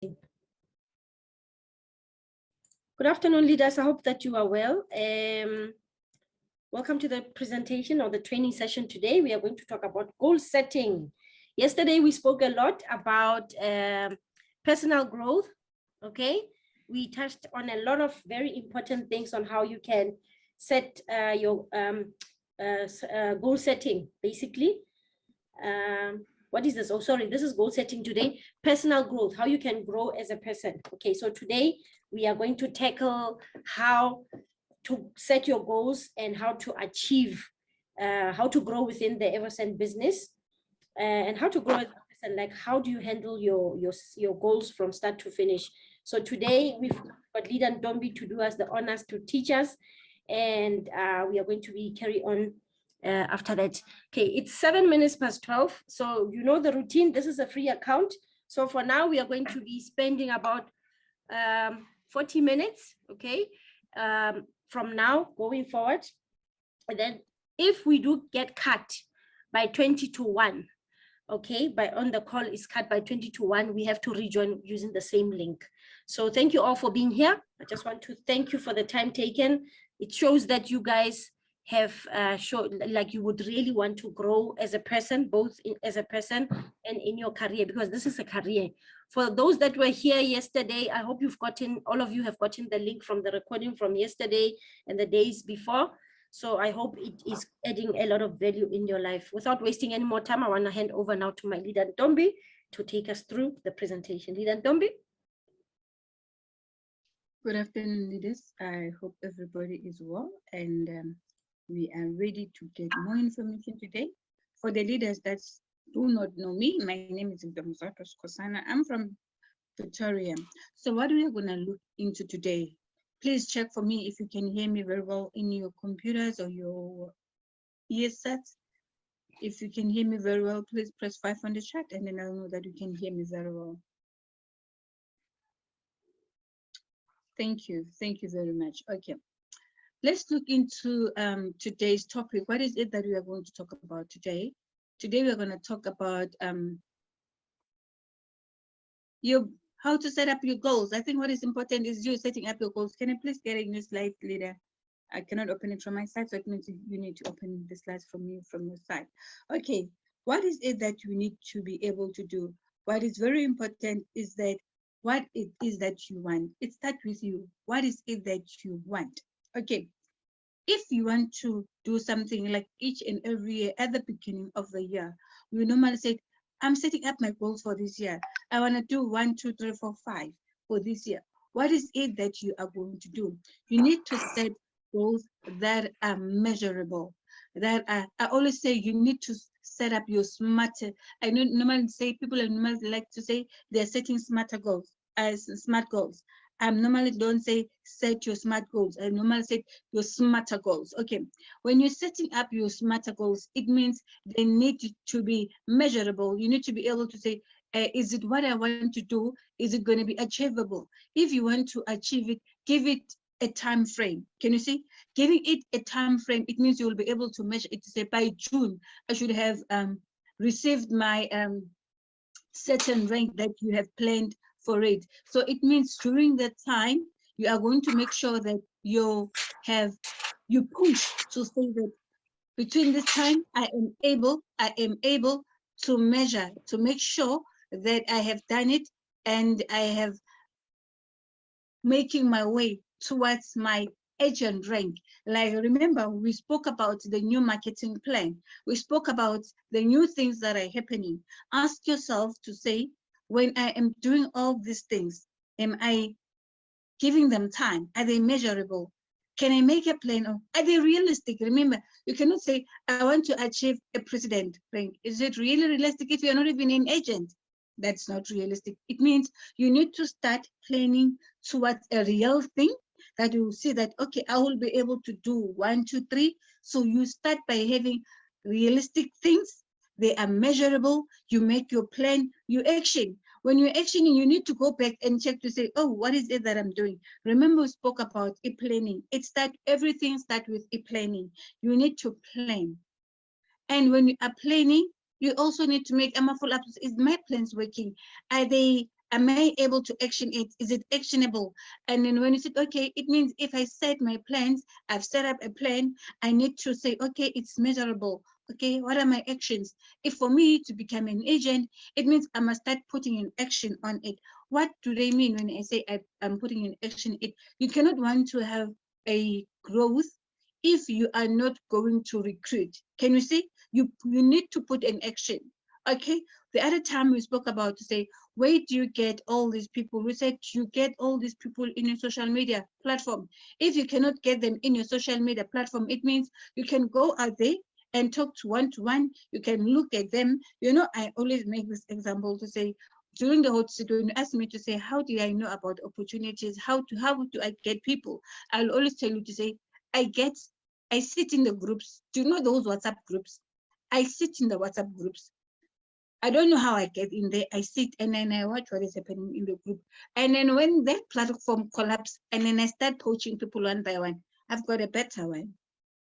Good afternoon, leaders. I hope that you are well. Welcome to the presentation or the training session today. We are going to talk about goal setting. Yesterday, we spoke a lot about personal growth, okay? We touched on a lot of very important things on how you can set your goal setting, basically. What is this? Oh, sorry, this is goal setting today. Personal growth, how you can grow as a person. Okay, so today we are going to tackle how to set your goals and how to achieve, how to grow within the Eversend business, and how to grow as a person. Like, how do you handle your goals from start to finish? So today we've got Leader Ntombi to do us the honors to teach us, and we are going to be carry on after that. Okay, it's 7 minutes past 12. So you know the routine. This is a free account. So for now, we are going to be spending about 40 minutes, okay, from now going forward. And then if we do get cut by 20 to 1, okay, by on the call is cut by 20 to 1, we have to rejoin using the same link. So thank you all for being here. I just want to thank you for the time taken. It shows that you guys have shown like you would really want to grow as a person, both as a person and in your career, because this is a career. For those that were here yesterday, I hope you've gotten, all of you have gotten the link from the recording from yesterday and the days before. So I hope it is adding a lot of value in your life. Without wasting any more time, I want to hand over now to my Leader Ntombi to take us through the presentation. Leader Ntombi. Good afternoon, leaders. I hope everybody is well, and we are ready to get more information today. For the leaders that do not know me, my name is Ntombi Kosana. I'm from Pretoria. So what we are going to look into today, please check for me if you can hear me very well in your computers or your earsets. If you can hear me very well, please press 5 on the chat, and then I'll know that you can hear me very well. Thank you very much. Okay, let's look into today's topic. What is it that we are going to talk about today? Today we're going to talk about how to set up your goals. I think what is important is you setting up your goals. Can you please get in your slide, Leader? I cannot open it from my side, so it means you need to open the slides from your side. Okay, what is it that you need to be able to do? What is very important is that what it is that you want. It starts with you. What is it that you want? Okay, if you want to do something like each and every year at the beginning of the year, we normally say, I'm setting up my goals for this year. I want to do 1, 2, 3, 4, 5 for this year. What is it that you are going to do? You need to set goals that are measurable. That are, I always say you need to set up your smarter. I know normally say people normally like to say they're setting smarter goals as smart goals. I normally don't say set your smart goals. I normally say your smarter goals. Okay, when you're setting up your smarter goals, it means they need to be measurable. You need to be able to say, is it what I want to do? Is it going to be achievable? If you want to achieve it, give it a time frame. Can you see? Giving it a time frame, it means you will be able to measure it to say by June, I should have received my certain rank that you have planned for it. So it means during that time, you are going to make sure that you push to say that between this time, I am able to measure, to make sure that I have done it and I have making my way towards my agent rank. Like, remember, we spoke about the new marketing plan. We spoke about the new things that are happening. Ask yourself to say, when I am doing all these things, am I giving them time? Are they measurable? Can I make a plan? Are they realistic? Remember, you cannot say, I want to achieve a president rank. Is it really realistic if you're not even an agent? That's not realistic. It means you need to start planning towards a real thing that you see that, okay, I will be able to do 1, 2, 3. So you start by having realistic things. They are measurable. You make your plan, you action. When you're actioning, you need to go back and check to say, oh, what is it that I'm doing? Remember, we spoke about e-planning. Everything starts with e-planning. You need to plan. And when you are planning, you also need to make a full up. Is my plans working? Are they Am I able to action it? Is it actionable? And then when you said, okay, it means if I set my plans, I've set up a plan, I need to say, okay, it's measurable. Okay, what are my actions? If for me to become an agent, it means I must start putting in action on it. What do they mean when I say I'm putting in action it? You cannot want to have a growth if you are not going to recruit. Can you see? You need to put in action. Okay, the other time we spoke about to say, where do you get all these people? We said you get all these people in your social media platform. If you cannot get them in your social media platform, it means you can go out there and talk to one. You can look at them. You know, I always make this example to say, during the hot seat, when you ask me to say, how do I know about opportunities? How do I get people? I'll always tell you to say, I sit in the groups. Do you know those WhatsApp groups? I sit in the WhatsApp groups. I don't know how I get in there. I sit and then I watch what is happening in the group. And then when that platform collapses, and then I start poaching people one by one, I've got a better one.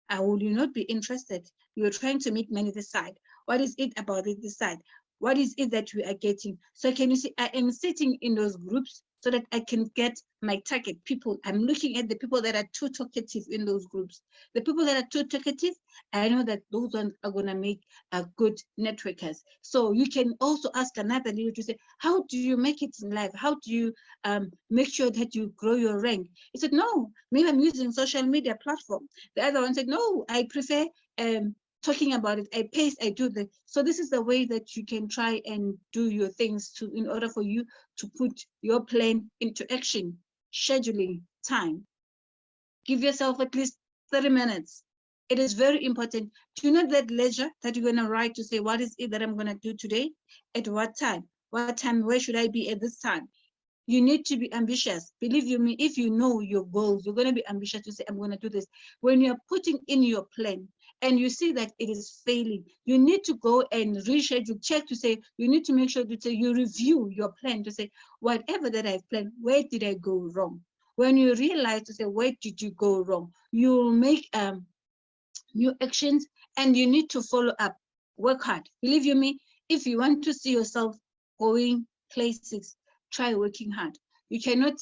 I will not be interested. You're trying to make money this side. What is it about it this side? What is it that we are getting? So can you see, I am sitting in those groups so that I can get my target people. I'm looking at the people that are too talkative in those groups. The people that are too talkative, I know that those ones are going to make good networkers. So you can also ask another leader to say, how do you make it in life? How do you make sure that you grow your rank? He said, no, maybe I'm using social media platform. The other one said, no, I prefer talking about it. I pace, I do that. So this is the way that you can try and do your things in order for you to put your plan into action. Scheduling time. Give yourself at least 30 minutes. It is very important. Do you know that leisure that you're going to write to say, what is it that I'm going to do today? At what time? What time? Where should I be at this time? You need to be ambitious. Believe you me, if you know your goals, you're going to be ambitious to say, I'm going to do this. When you're putting in your plan and you see that it is failing, you need to go and reschedule, check to say, you need to make sure to say, you review your plan to say, whatever that I've planned, where did I go wrong? When you realize to say, where did you go wrong? You'll make new actions and you need to follow up. Work hard. Believe you me, if you want to see yourself going places, try working hard. You cannot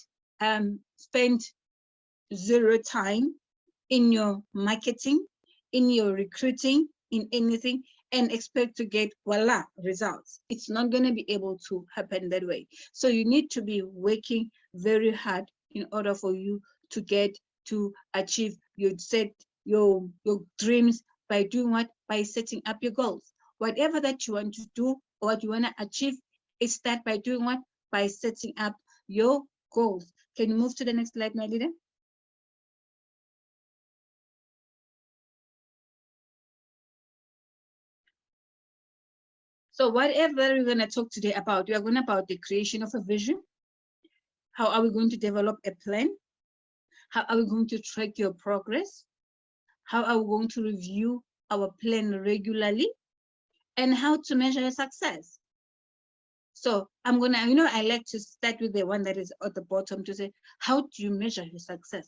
spend zero time in your marketing, in your recruiting, in anything, and expect to get voila results. It's not going to be able to happen that way. So you need to be working very hard in order for you to get to achieve your dreams by doing what? By setting up your goals. Whatever that you want to do or what you want to achieve, is start by doing what? By setting up your goals. Can you move to the next slide, my leader? So whatever we're going to talk today about, we are going about the creation of a vision. How are we going to develop a plan? How are we going to track your progress? How are we going to review our plan regularly? And how to measure your success. So I'm going to, I like to start with the one that is at the bottom to say, how do you measure your success?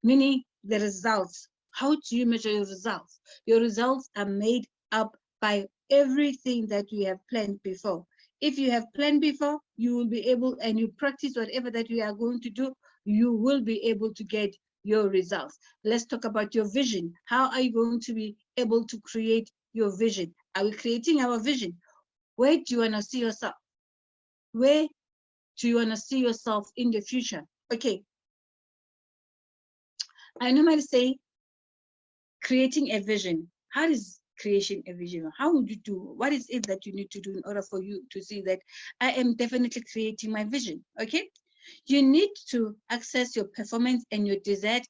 Meaning the results. How do you measure your results? Your results are made up by everything that you have planned before. If you have planned before, you will be able, and you practice whatever that you are going to do, you will be able to get your results. Let's talk about your vision. How are you going to be able to create your vision? Are we creating our vision? Where do you want to see yourself? Where do you want to see yourself in the future? Okay. I normally say creating a vision. How is creation a vision? How would you do? What is it that you need to do in order for you to see that I am definitely creating my vision? Okay. You need to access your performance and your desire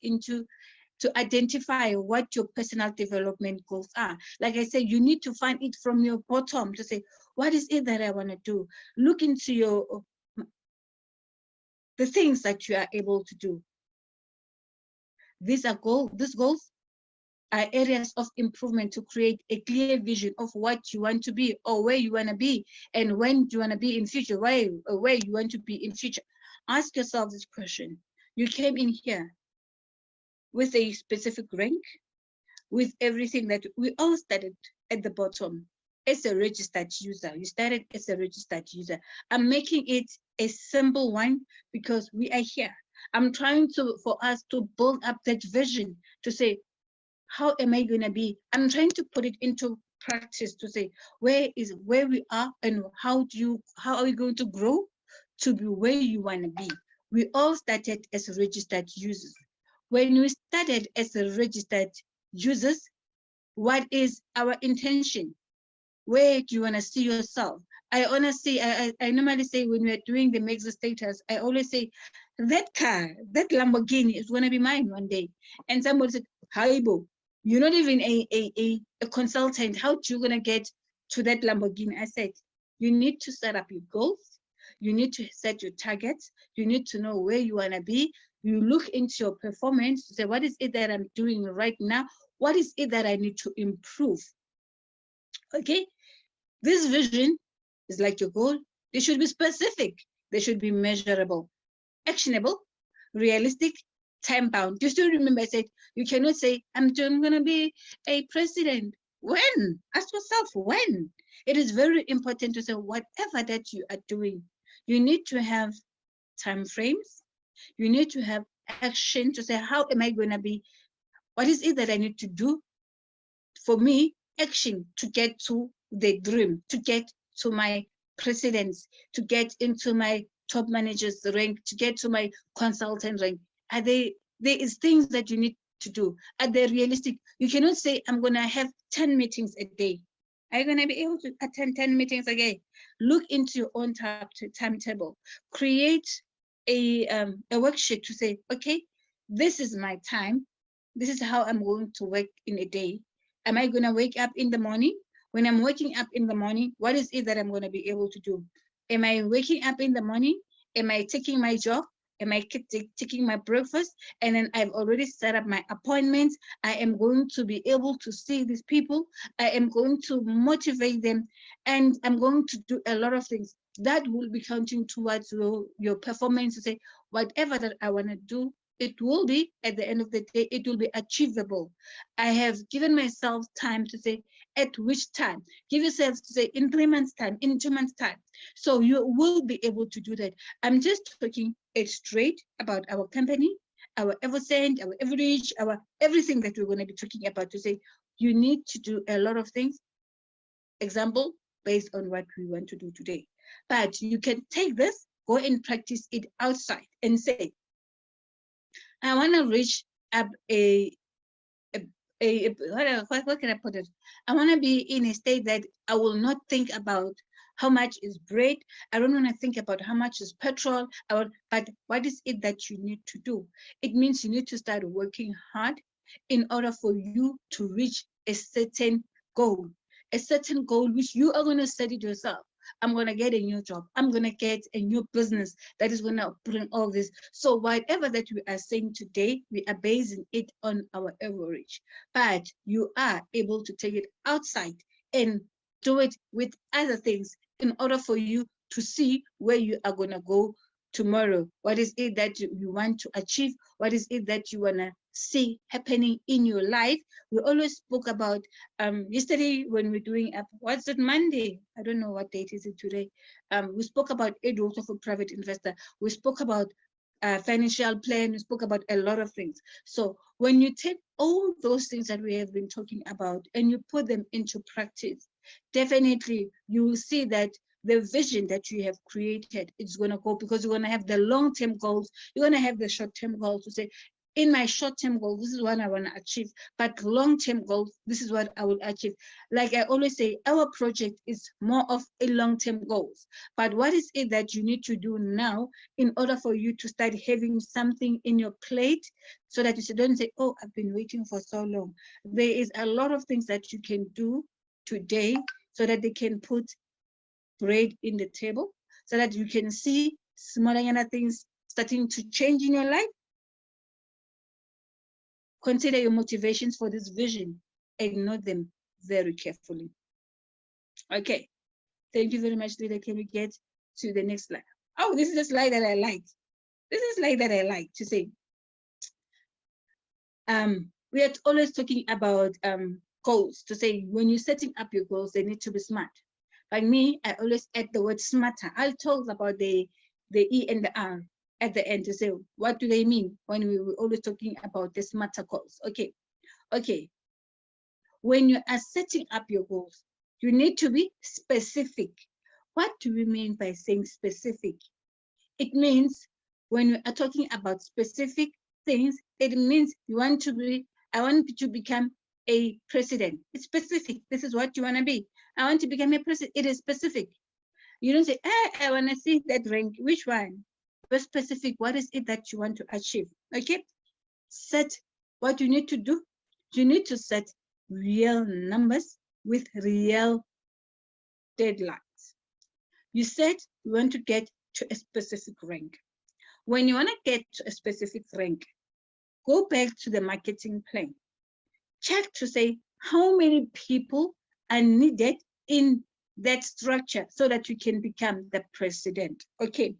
to identify what your personal development goals are. Like I said, you need to find it from your bottom to say, what is it that I want to do? Look into the things that you are able to do. These goals are areas of improvement to create a clear vision of what you want to be or where you want to be and when you want to be in future, where you want to be in future. Ask yourself this question. You came in here with a specific rank, with everything that we all started at the bottom. as a registered user. You started as a registered user. I'm making it a simple one because we are here. I'm trying for us to build up that vision to say, how am I going to be? I'm trying to put it into practice to say, where we are and how are we going to grow to be where you want to be? We all started as registered users. When we started as registered users, what is our intention? Where do you want to see yourself? I normally say when we're doing the Maxi status, I always say that car, that Lamborghini is going to be mine one day. And somebody said, Haibo, you're not even a consultant. How are you going to get to that Lamborghini? I said, you need to set up your goals. You need to set your targets. You need to know where you want to be. You look into your performance, say, what is it that I'm doing right now? What is it that I need to improve? Okay, this vision is like your goal. They should be specific. They should be measurable, actionable, realistic, time-bound. You still remember I said, you cannot say, I'm going to be a president. When? Ask yourself, when? It is very important to say, whatever that you are doing, you need to have time frames. You need to have action to say, how am I going to be? What is it that I need to do? For me, action to get to the dream, to get to my presidents, to get into my top managers rank, to get to my consultant rank. There is things that you need to do. Are they realistic? You cannot say, I'm going to have 10 meetings a day. Are you going to be able to attend 10 meetings a day? Look into your own timetable. Create a worksheet to say, okay, this is my time. This is how I'm going to work in a day. Am I going to wake up in the morning? When I'm waking up in the morning, what is it that I'm going to be able to do? Am I waking up in the morning? Am I taking my job? Am I taking my breakfast? And then I've already set up my appointments. I am going to be able to see these people. I am going to motivate them. And I'm going to do a lot of things. That will be counting towards your performance to say, whatever that I want to do, it will be, at the end of the day, it will be achievable. I have given myself time to say, at which time? Give yourself to say, in 3 months' time, in 2 months' time. So you will be able to do that. I'm just talking it straight about our company, our Eversend, our Everreach, our everything that we're going to be talking about to say, you need to do a lot of things. Example, based on what we want to do today. But you can take this, go and practice it outside and say, I want to reach up what can I put it? I want to be in a state that I will not think about how much is bread. I don't want to think about how much is petrol. But what is it that you need to do? It means you need to start working hard in order for you to reach a certain goal which you are going to set it yourself. I'm going to get a new job. I'm going to get a new business that is going to bring all this. So whatever that we are saying today, we are basing it on our average. But you are able to take it outside and do it with other things in order for you to see where you are going to go tomorrow. What is it that you want to achieve? What is it that you want to see happening in your life? We always spoke about yesterday when we're doing what's it, Monday? I don't know what date is it today. We spoke about Education for Private Investor. We spoke about financial plan. We spoke about a lot of things. So when you take all those things that we have been talking about and you put them into practice, definitely you will see that the vision that you have created is going to go, because you're going to have the long-term goals. You're going to have the short-term goals to say, in my short-term goal, this is what I want to achieve, but long-term goals, this is what I will achieve. Like I always say, our project is more of a long-term goals. But what is it that you need to do now in order for you to start having something in your plate so that you don't say, oh, I've been waiting for so long. There is a lot of things that you can do today so that they can put bread in the table, so that you can see smaller things starting to change in your life. Consider your motivations for this vision and note them very carefully. Okay, thank you very much, Leader. Can we get to the next slide? Oh, this is a slide that I like. This is a slide that I like to say. We are always talking about goals to say when you're setting up your goals, they need to be smart. Like me, I always add the word smarter. I'll talk about the E and the R at the end to say, what do they mean when we were always talking about the smarter goals? Okay. When you are setting up your goals, you need to be specific. What do we mean by saying specific? It means when we are talking about specific things, it means you want to be, I want to become a president. It's specific. This is what you want to be. I want to become a president. It is specific. You don't say, I want to see that rank. Which one? Be specific. What is it that you want to achieve? Okay. Set what you need to do. You need to set real numbers with real deadlines. You said you want to get to a specific rank. When you want to get to a specific rank, go back to the marketing plan. Check to say how many people are needed in that structure so that you can become the president. Okay,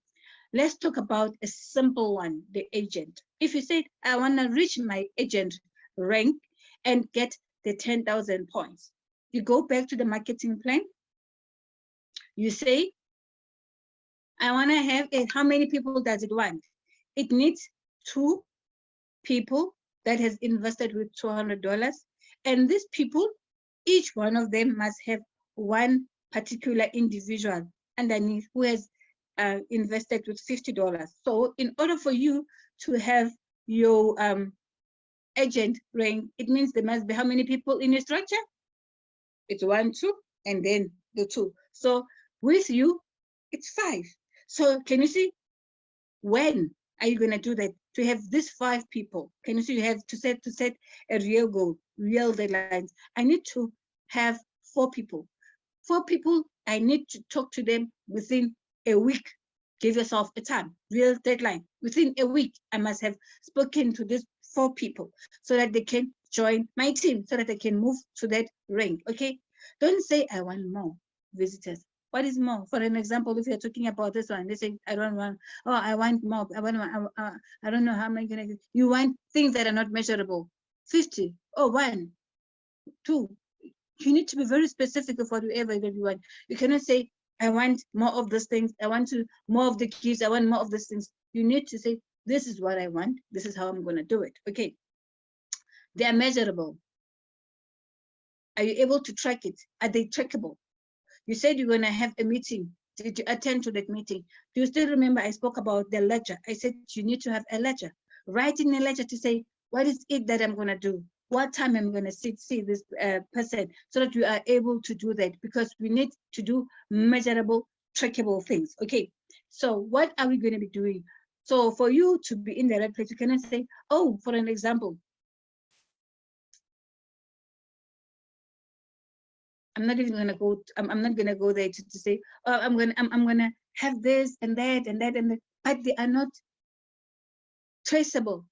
let's talk about a simple one, the agent. If you said, I want to reach my agent rank and get the 10,000 points, you go back to the marketing plan. You say, I want to have it. How many people does it want? It needs 2 people that has invested with $200. And these people, each one of them must have one particular individual underneath who has invested with $50. So in order for you to have your agent rank, it means there must be how many people in your structure? It's 1, 2, and then the 2. So with you, it's 5. So can you see when are you going to do that? To have these 5 people, can you see you have to set a real goal, real deadlines. I need to have 4 people. 4 people, I need to talk to them within a week. Give yourself a time, real deadline. Within a week, I must have spoken to these 4 people so that they can join my team, so that they can move to that rank. Okay, don't say I want more visitors. What is more? For an example, if you're talking about this one, they say, I don't want, oh, I want more. I don't know how am I going to get. You want things that are not measurable. 50, oh, 1, 2. You need to be very specific of whatever that you want. You cannot say, I want more of those things. I want more of the gifts. I want more of those things. You need to say, this is what I want. This is how I'm going to do it. Okay. They are measurable. Are you able to track it? Are they trackable? You said you're going to have a meeting. Did you attend to that meeting? Do you still remember I spoke about the ledger? I said you need to have a ledger. Write in a ledger to say, what is it that I'm going to do? What time I'm going to see this person, so that you are able to do that, because we need to do measurable, trackable things. Okay, so what are we going to be doing? So for you to be in the right place, you cannot say, oh, for an example, I'm not even gonna go. I'm not gonna go there to say, oh, I'm gonna have this and that and that and that, but they are not traceable.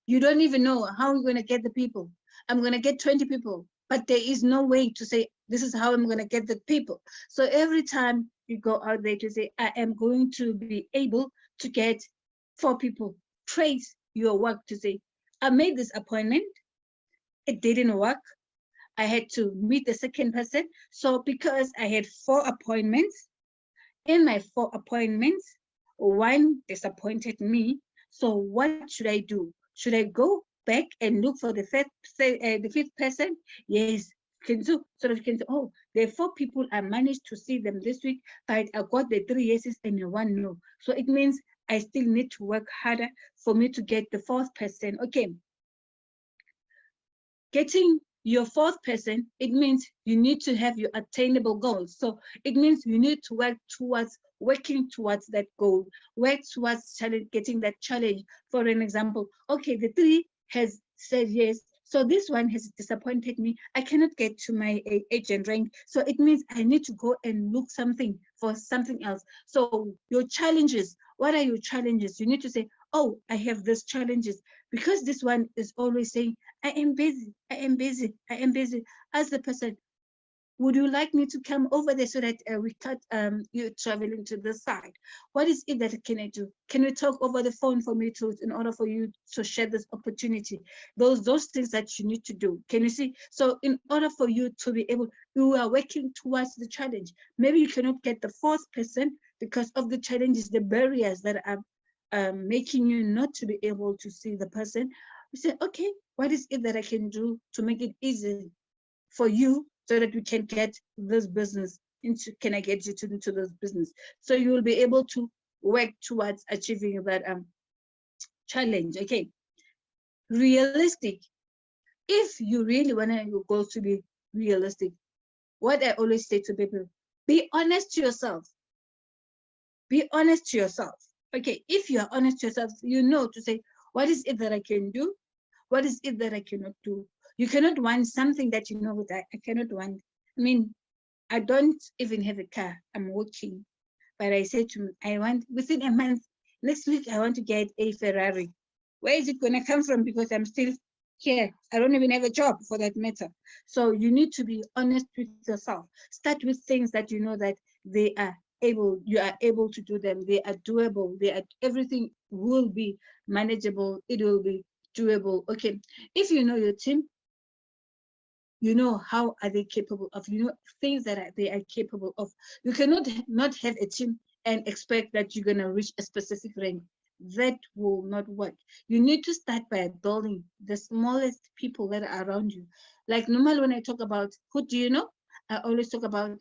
You don't even know how you're gonna get the people. I'm gonna get 20 people, but there is no way to say this is how I'm gonna get the people. So every time you go out there to say, I am going to be able to get 4 people, trace your work to say, I made this appointment, it didn't work. I had to meet the second person. So because I had 4 appointments, in my 4 appointments, 1 disappointed me. So what should I do? Should I go back and look for the 5th person? Yes, can do. So that you can say, oh, there are 4 people, I managed to see them this week, but I got the 3 yeses and the 1 no. So it means I still need to work harder for me to get the 4th person. Okay. Getting your 4th person, it means you need to have your attainable goals. So it means you need to working towards that goal, work towards getting that challenge. For an example, okay, the 3 has said yes, so this one has disappointed me. I cannot get to my agent rank. So it means I need to go and look for something else. So your challenges, what are your challenges? You need to say, oh, I have these challenges, because this one is always saying, I am busy, I am busy, I am busy. As the person, Would you like me to come over there so that we cut you traveling to the side? What is it that can I do? Can we talk over the phone for me to, in order for you to share this opportunity? Those things that you need to do. Can you see? So in order for you to be able, you are working towards the challenge. Maybe you cannot get the fourth person because of the challenges, the barriers that are making you not to be able to see the person. You say, okay, what is it that I can do to make it easy for you so that we can get this business into, can I get you into this business? So you will be able to work towards achieving that challenge. Okay, realistic. If you really want your goals to be realistic, what I always say to people, be honest to yourself. Be honest to yourself. Okay, if you are honest to yourself, you know to say, what is it that I can do? What is it that I cannot do? You cannot want something that you know that I cannot want. I mean, I don't even have a car. I'm working. But I said to me, I want, within a month, next week, I want to get a Ferrari. Where is it going to come from? Because I'm still here. I don't even have a job for that matter. So you need to be honest with yourself. Start with things that you know that they are able, you are able to do them. They are doable. They are, everything will be manageable. It will be doable. Okay. If you know your team, you know how are they capable of, you know things that they are capable of. You cannot not have a team and expect that you're going to reach a specific rank. That will not work. You need to start by building the smallest people that are around you. Like normally when I talk about who do you know, I always talk about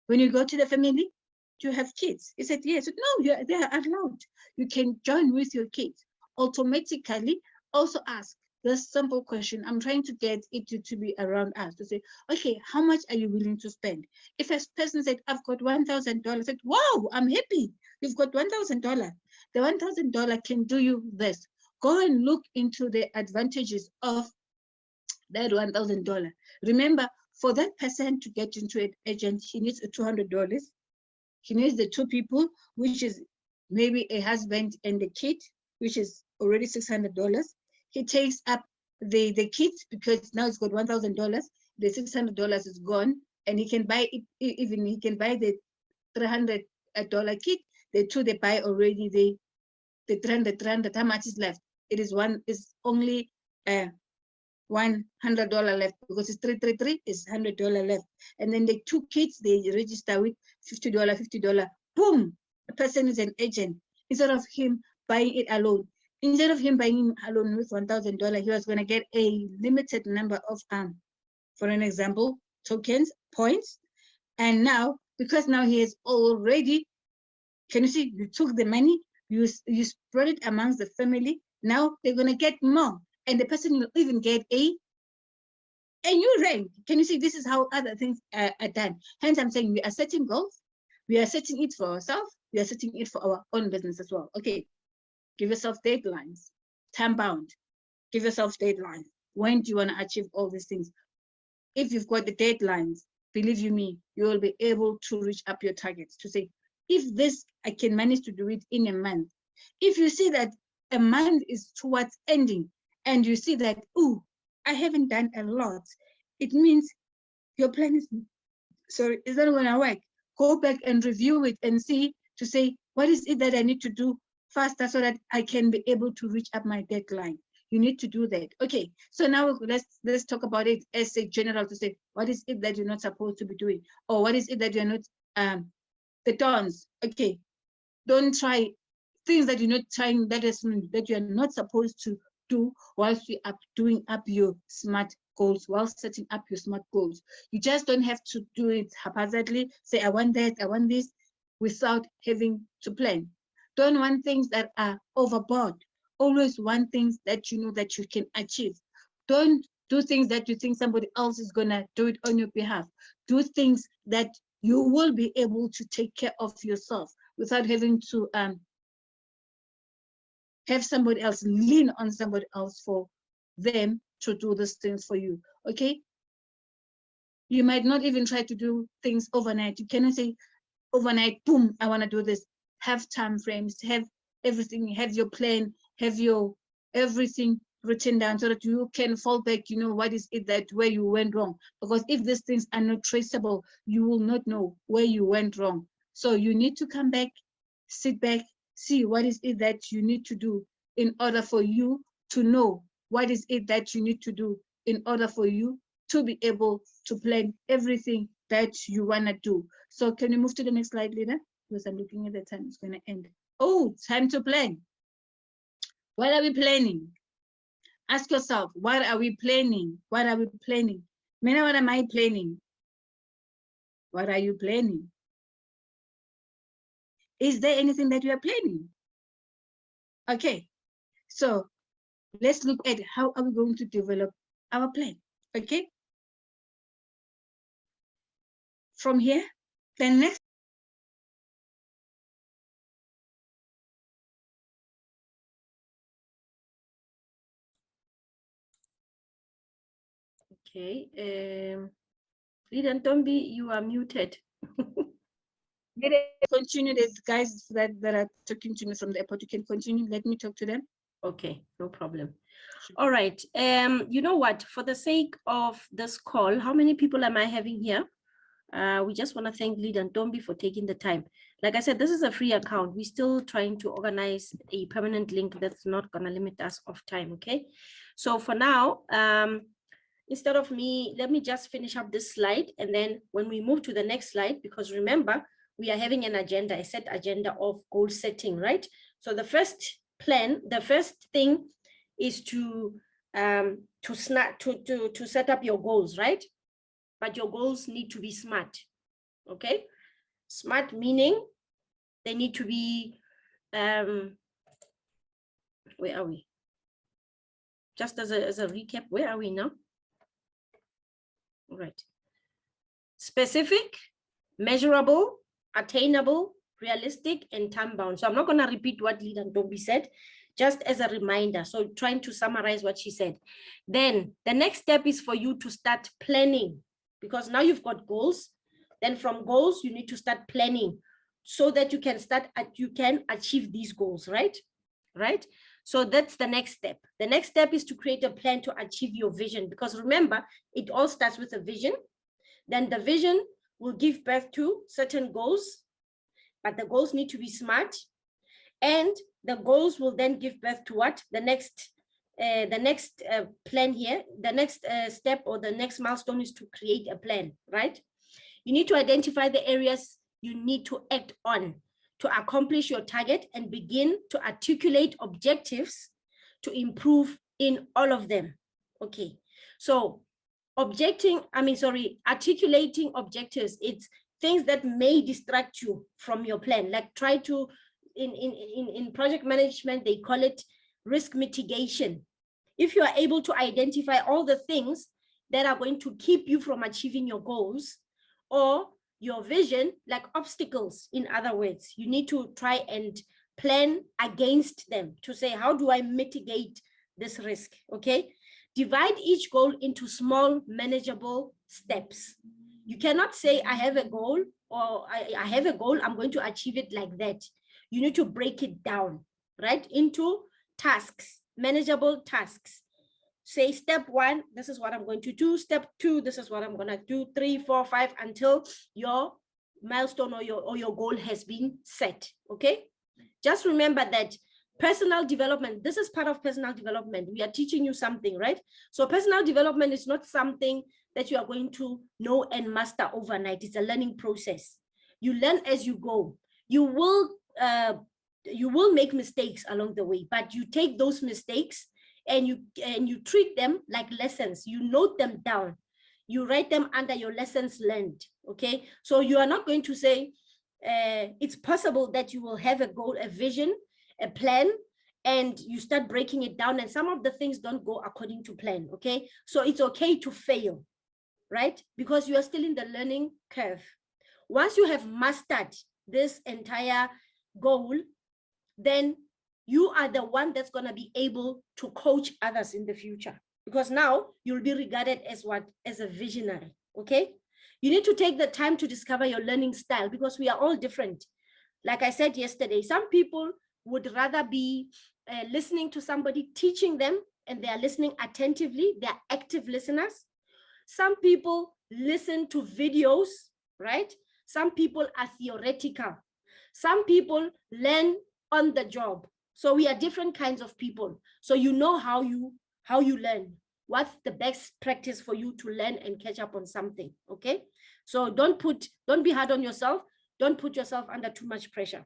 when you go to the family, do you have kids? He said yes. No, they are allowed. You can join with your kids. Automatically also ask the simple question. I'm trying to get it to be around us to say, okay, how much are you willing to spend? If a person said, I've got $1,000, I said, wow, I'm happy. You've got $1,000. The $1,000 can do you this. Go and look into the advantages of that $1,000. Remember, for that person to get into an agent, he needs $200. He needs the two people, which is maybe a husband and the kid, which is already $600. He takes up the kids because now it's got $1,000. The $600 is gone, and he can buy it, even he can buy the $300 kit. The two they buy already, the 300, how much is left? It is only $100 left because it's 333 is $100 left. And then the two kids they register with $50. Boom, the person is an agent. Instead of him buying it alone, instead of him buying it alone with $1,000, he was going to get a limited number of for an example, tokens, points. And now, because now he has already, can you see, you took the money, you spread it amongst the family. Now they're going to get more, and the person will even get a new rank. Can you see, this is how other things are done. Hence I'm saying we are setting goals, we are setting it for ourselves, we are setting it for our own business as well. Okay, give yourself deadlines, time bound. Give yourself deadlines. When do you want to achieve all these things? If you've got the deadlines, believe you me, you will be able to reach up your targets to say, if this, I can manage to do it in a month. If you see that a month is towards ending and you see that, oh, I haven't done a lot, it means your plan is not going to work. Go back and review it and see to say, what is it that I need to do faster so that I can be able to reach up my deadline? You need to do that. Okay, so now let's talk about it as a general to say, what is it that you're not supposed to be doing? Or what is it that you're not, the dons? Okay, don't try things that you're not trying, that you're not supposed to do whilst you are doing up your SMART goals, while setting up your SMART goals. You just don't have to do it haphazardly, say, I want that, I want this, without having to plan. Don't want things that are overboard. Always want things that you know that you can achieve. Don't do things that you think somebody else is gonna do it on your behalf. Do things that you will be able to take care of yourself without having to have somebody else, lean on somebody else for them to do these things for you. Okay, you might not even try to do things overnight. You cannot say overnight, boom, I want to do this. Have time frames, have everything, have your plan, have your everything written down so that you can fall back, you know, what is it that where you went wrong. Because if these things are not traceable, you will not know where you went wrong. So you need to come back, sit back, see what is it that you need to do in order for you to know what is it that you need to do in order for you to be able to plan everything that you want to do. So can we move to the next slide, Lida? Because I'm looking at the time, it's going to end. Oh, time to plan. What are we planning? Ask yourself, what are we planning? What are we planning? Mina, what am I planning? What are you planning? Is there anything that you are planning? Okay, so let's look at how are we going to develop our plan, okay? From here, then next. Okay, Leader Ntombi, you are muted. Continue, there's guys that are talking to me from the airport. You can continue, let me talk to them. Okay, no problem. All right, you know what, for the sake of this call, how many people am I having here? We just want to thank Leader Ntombi for taking the time. Like I said, this is a free account. We're still trying to organize a permanent link that's not going to limit us of time, okay? So for now, instead of me, let me just finish up this slide. And then when we move to the next slide, because remember, we are having an agenda, a set agenda of goal setting, right? So the first plan, the first thing is to set up your goals, right? But your goals need to be smart, okay? Smart meaning they need to be, where are we? Just as a recap, where are we now? All right. Specific, measurable, attainable, realistic, and time-bound. So I'm not going to repeat what Leader Ntombi said, just as a reminder. So trying to summarize what she said. Then the next step is for you to start planning, because now you've got goals. Then from goals, you need to start planning so that you can achieve these goals, right? Right? So that's the next step. The next step is to create a plan to achieve your vision, because remember, it all starts with a vision. Then the vision will give birth to certain goals, but the goals need to be smart. And the goals will then give birth to what? The next plan here, the next step or the next milestone is to create a plan, right? You need to identify the areas you need to act on to accomplish your target and begin to articulate objectives to improve in all of them. Okay, so articulating objectives, it's things that may distract you from your plan. Like try to, in project management, they call it risk mitigation. If you are able to identify all the things that are going to keep you from achieving your goals or your vision, like obstacles, in other words, you need to try and plan against them to say, how do I mitigate this risk? Okay. Divide each goal into small, manageable steps. You cannot say, I have a goal, or I have a goal, I'm going to achieve it like that. You need to break it down, right, into tasks, manageable tasks. Say step 1, this is what I'm going to do. Step 2, this is what I'm going to do. 3, 4, 5, until your milestone or your goal has been set. Okay. Just remember that personal development, this is part of personal development. We are teaching you something, right? So personal development is not something that you are going to know and master overnight. It's a learning process. You learn as you go. You will make mistakes along the way, but you take those mistakes and you treat them like lessons. You note them down. You write them under your lessons learned. Okay. So you are not going to say, it's possible that you will have a goal, a vision, a plan, and you start breaking it down, and some of the things don't go according to plan. Okay, so it's okay to fail, right? Because you are still in the learning curve. Once you have mastered this entire goal, then you are the one that's going to be able to coach others in the future, because now you'll be regarded as what? As a visionary. Okay, you need to take the time to discover your learning style, because we are all different. Like I said yesterday, some people would rather be listening to somebody teaching them and they are listening attentively. They are active listeners. Some people listen to videos, right? Some people are theoretical. Some people learn on the job. So we are different kinds of people. So you know how you learn. What's the best practice for you to learn and catch up on something, okay? So don't be hard on yourself. Don't put yourself under too much pressure.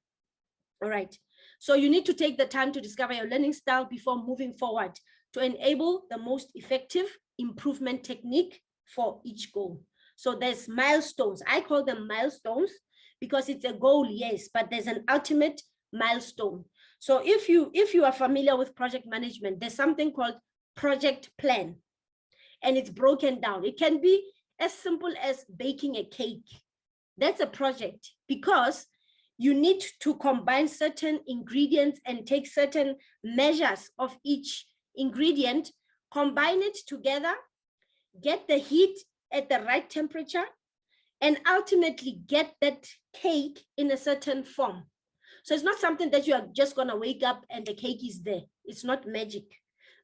All right. So you need to take the time to discover your learning style before moving forward to enable the most effective improvement technique for each goal. So there's milestones. I call them milestones because it's a goal, yes, but there's an ultimate milestone. So if you are familiar with project management, there's something called project plan, and it's broken down. It can be as simple as baking a cake. That's a project because you need to combine certain ingredients and take certain measures of each ingredient, combine it together, get the heat at the right temperature, and ultimately get that cake in a certain form. So it's not something that you are just going to wake up and the cake is there. It's not magic.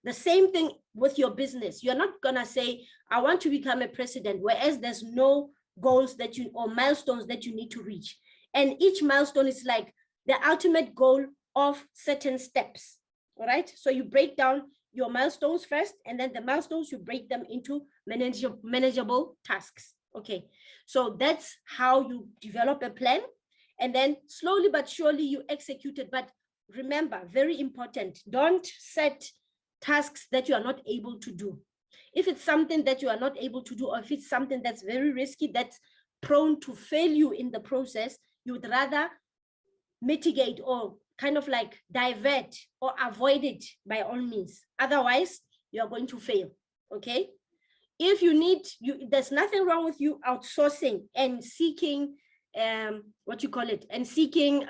The same thing with your business. You're not going to say, I want to become a president, whereas there's no goals that you or milestones that you need to reach. And each milestone is like the ultimate goal of certain steps. All right. So you break down your milestones first, and then the milestones, you break them into manageable tasks. Okay. So that's how you develop a plan. And then slowly but surely you execute it. But remember, very important, don't set tasks that you are not able to do. If it's something that you are not able to do, or if it's something that's very risky, that's prone to fail you in the process, you would rather mitigate or kind of like divert or avoid it by all means. Otherwise, you are going to fail, okay? If you need, there's nothing wrong with you outsourcing and seeking, seeking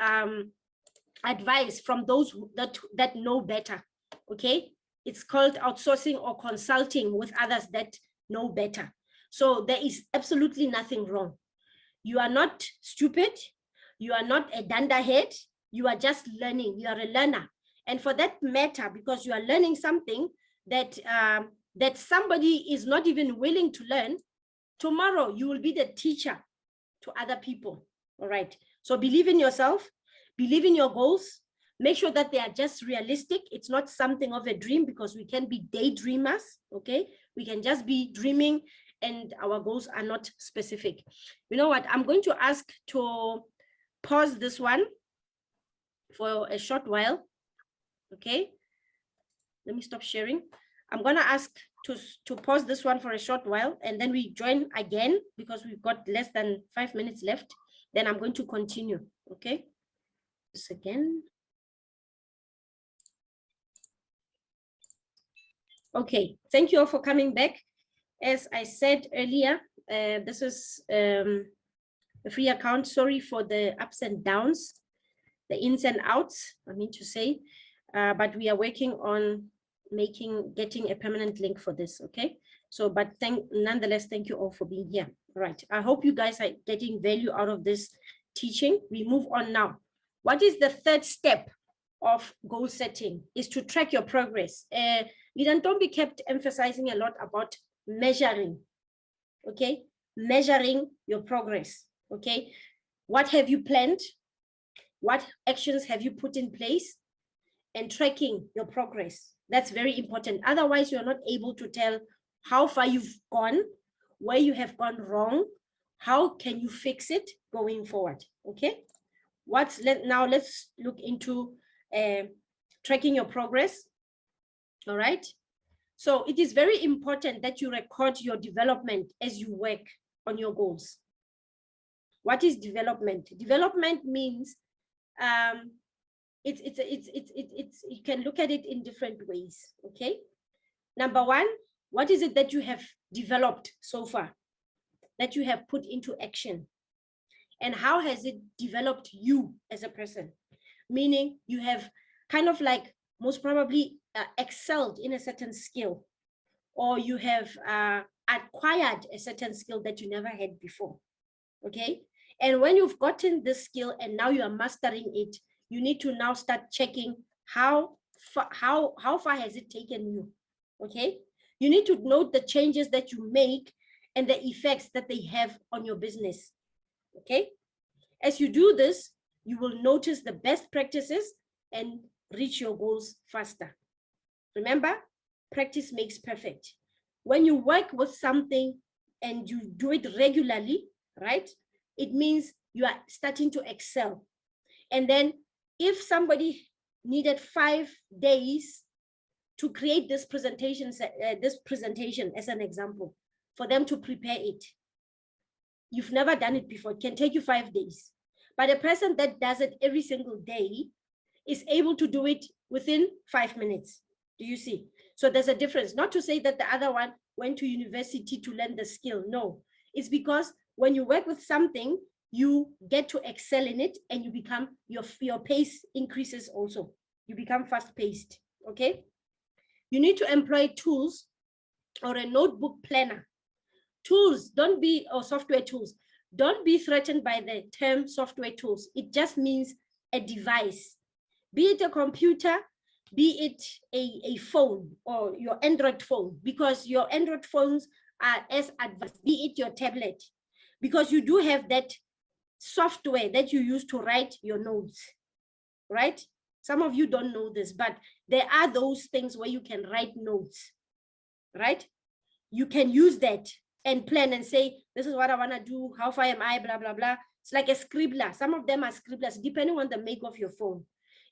advice from those that know better, okay? It's called outsourcing or consulting with others that know better. So there is absolutely nothing wrong. You are not stupid. You are not a dunderhead. You are just learning. You are a learner. And for that matter, because you are learning something that, that somebody is not even willing to learn, tomorrow you will be the teacher to other people. All right. So believe in yourself, believe in your goals, make sure that they are just realistic. It's not something of a dream, because we can be daydreamers. Okay. We can just be dreaming and our goals are not specific. You know what? I'm going to ask to pause this one for a short while. Okay. Let me stop sharing. I'm going to ask to pause this one for a short while, and then we join again because we've got less than 5 minutes left. Then I'm going to continue. Okay. This again. Okay. Thank you all for coming back. As I said earlier, this is a free account. Sorry for the ups and downs, the ins and outs, I mean to say, but we are working on getting a permanent link for this. Okay. So, but nonetheless, thank you all for being here. All right. I hope you guys are getting value out of this teaching. We move on now. What is the third step of goal setting? Is to track your progress. Don't be kept emphasizing a lot about measuring. Okay. Measuring your progress. Okay. What have you planned? What actions have you put in place? And tracking your progress. That's very important. Otherwise, you're not able to tell how far you've gone, where you have gone wrong, how can you fix it going forward. Okay. Now let's look into tracking your progress. All right. So it is very important that you record your development as you work on your goals. What is development? Development means you can look at it in different ways. Okay. Number one, what is it that you have developed so far, that you have put into action? And how has it developed you as a person? Meaning you have kind of like most probably excelled in a certain skill, or you have acquired a certain skill that you never had before. Okay. And when you've gotten this skill and now you are mastering it, you need to now start checking how far has it taken you? okay? You need to note the changes that you make and the effects that they have on your business, okay? As you do this, you will notice the best practices and reach your goals faster. Remember, practice makes perfect. When you work with something and you do it regularly, right, it means you are starting to excel. And then if somebody needed 5 days to create this presentation as an example, for them to prepare it, you've never done it before, it can take you 5 days. But a person that does it every single day is able to do it within 5 minutes. Do you see? So there's a difference. Not to say that the other one went to university to learn the skill. No, it's because when you work with something, you get to excel in it and you become, your pace increases also. You become fast paced, okay? You need to employ tools or a notebook planner. Tools, or software tools. Don't be threatened by the term software tools. It just means a device, be it a computer, be it a phone or your Android phone, because your Android phones are as advanced, be it your tablet, because you do have that software that you use to write your notes, right? Some of you don't know this, but there are those things where you can write notes, right? You can use that and plan and say, this is what I want to do, how far am I, blah, blah, blah. It's like a scribbler. Some of them are scribblers, depending on the make of your phone.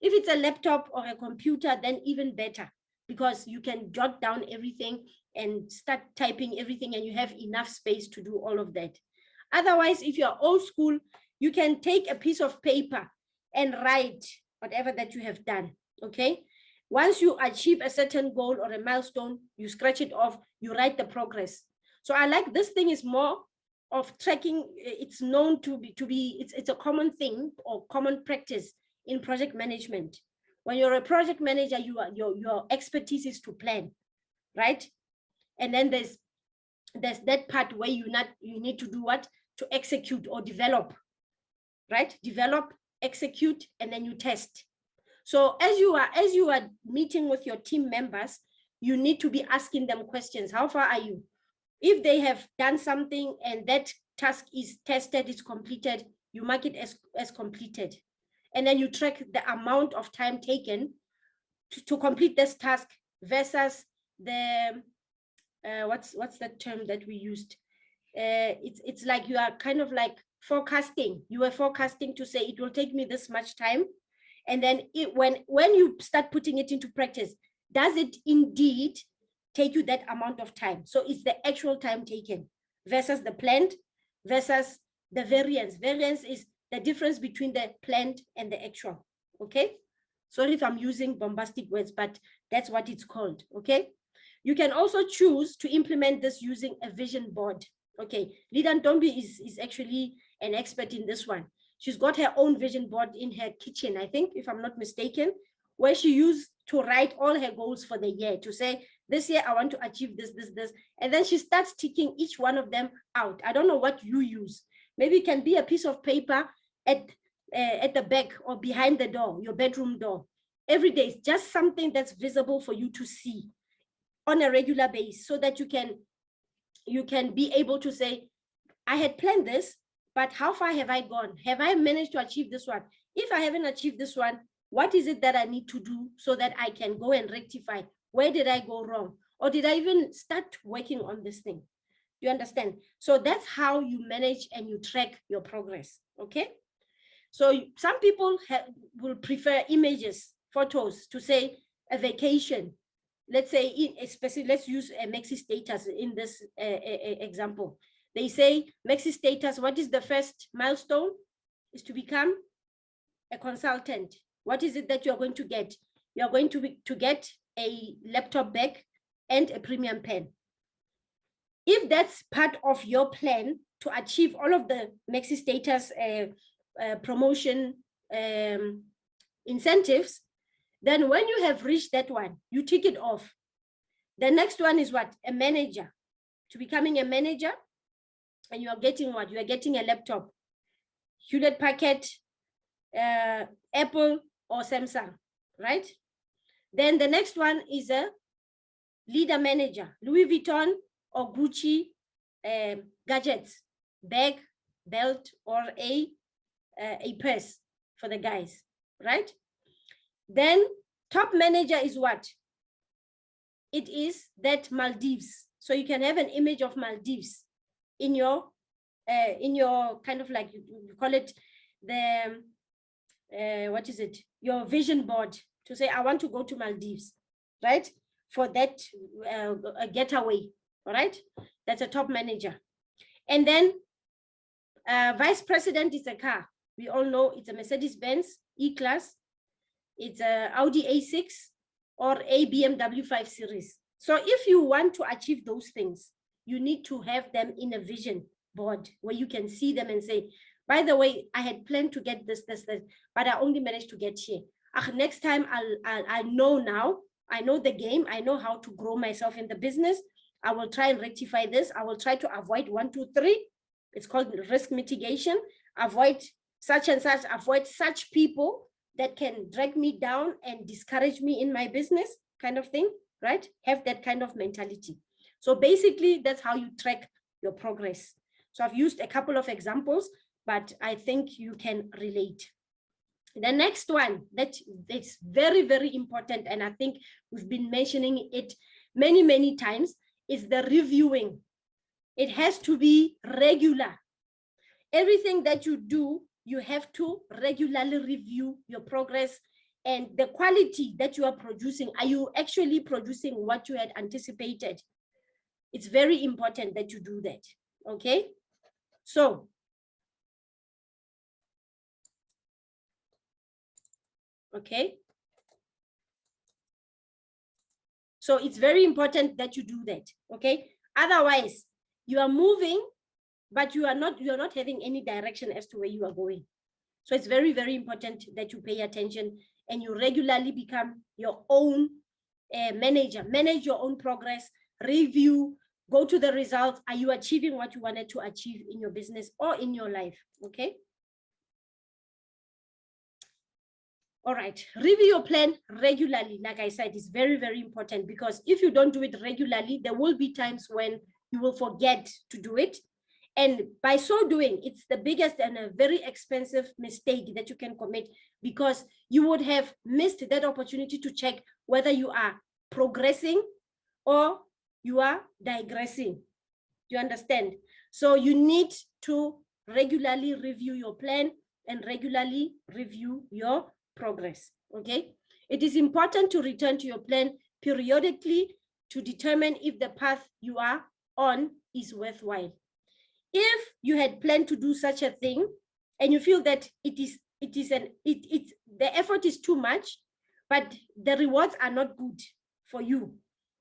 If it's a laptop or a computer, then even better, because you can jot down everything and start typing everything and you have enough space to do all of that. Otherwise, if you're old school, you can take a piece of paper and write whatever that you have done, okay? Once you achieve a certain goal or a milestone, you scratch it off, you write the progress. So I like this thing is more of tracking. It's known to be it's a common thing or common practice in project management. When you're a project manager, your expertise is to plan, right? And then there's that part where you need to do what? To execute or develop, right? Develop, execute, and then you test. So as you are meeting with your team members, you need to be asking them questions. How far are you? If they have done something and that task is tested, it's completed, you mark it as completed. And then you track the amount of time taken to complete this task versus the, what's the term that we used? It's like you are kind of like forecasting. You were forecasting to say it will take me this much time. And then when you start putting it into practice, does it indeed take you that amount of time? So it's the actual time taken versus the planned versus the variance. Variance is the difference between the planned and the actual, okay? Sorry if I'm using bombastic words, but that's what it's called, okay? You can also choose to implement this using a vision board, okay? Lida Ntombi is actually an expert in this one. She's got her own vision board in her kitchen, I think, if I'm not mistaken, where she used to write all her goals for the year, to say, this year I want to achieve this, this, this. And then she starts ticking each one of them out. I don't know what you use. Maybe it can be a piece of paper at the back or behind the door, your bedroom door. Every day, it's just something that's visible for you to see on a regular basis, so that you can be able to say, I had planned this, but how far have I gone? Have I managed to achieve this one? If I haven't achieved this one, what is it that I need to do so that I can go and rectify? Where did I go wrong? Or did I even start working on this thing? You understand? So that's how you manage and you track your progress, okay? So some people will prefer images, photos, to say a vacation. Let's say, especially, let's use a Maxi Status in this example. They say, Maxi Status, what is the first milestone? Is to become a consultant. What is it that you're going to get? You're going to get a laptop bag and a premium pen. If that's part of your plan to achieve all of the Maxi Status promotion incentives, then when you have reached that one, you tick it off. The next one is what? A manager. To becoming a manager, and you are getting what? You are getting a laptop, Hewlett Packard, Apple or Samsung, right? Then the next one is a leader manager, Louis Vuitton or Gucci gadgets, bag, belt, or a purse for the guys, right? Then top manager is what? It is that Maldives. So you can have an image of Maldives in your kind of like, you call it the, what is it? Your vision board, to say, I want to go to Maldives, right? For that getaway, all right? That's a top manager. And then vice president is a car. We all know it's a Mercedes-Benz E-Class. It's a Audi A6 or a BMW 5 Series. So if you want to achieve those things, you need to have them in a vision board where you can see them and say, by the way, I had planned to get this, but I only managed to get here. Next time I'll know now. I know the game. I know how to grow myself in the business. I will try and rectify this. I will try to avoid 1, 2, 3. It's called risk mitigation. Avoid such and such, avoid such people that can drag me down and discourage me in my business, kind of thing, right? Have that kind of mentality. So basically, that's how you track your progress. So I've used a couple of examples, but I think you can relate. The next one that's very, very important, and I think we've been mentioning it many, many times, is the reviewing. It has to be regular. Everything that you do, you have to regularly review your progress and the quality that you are producing. Are you actually producing what you had anticipated? It's very important that you do that, okay? So, okay. So it's very important that you do that, okay? Otherwise, you are moving, but you are not having any direction as to where you are going. So it's very, very important that you pay attention and you regularly become your own manager, manage your own progress, review, go to the results. Are you achieving what you wanted to achieve in your business or in your life? Okay. All right, review your plan regularly. Like I said, it's very, very important, because if you don't do it regularly, there will be times when you will forget to do it. And by so doing, it's the biggest and a very expensive mistake that you can commit, because you would have missed that opportunity to check whether you are progressing or you are digressing. Do you understand? So you need to regularly review your plan and regularly review your progress, okay? It is important to return to your plan periodically to determine if the path you are on is worthwhile. If you had planned to do such a thing and you feel that the effort is too much, but the rewards are not good for you,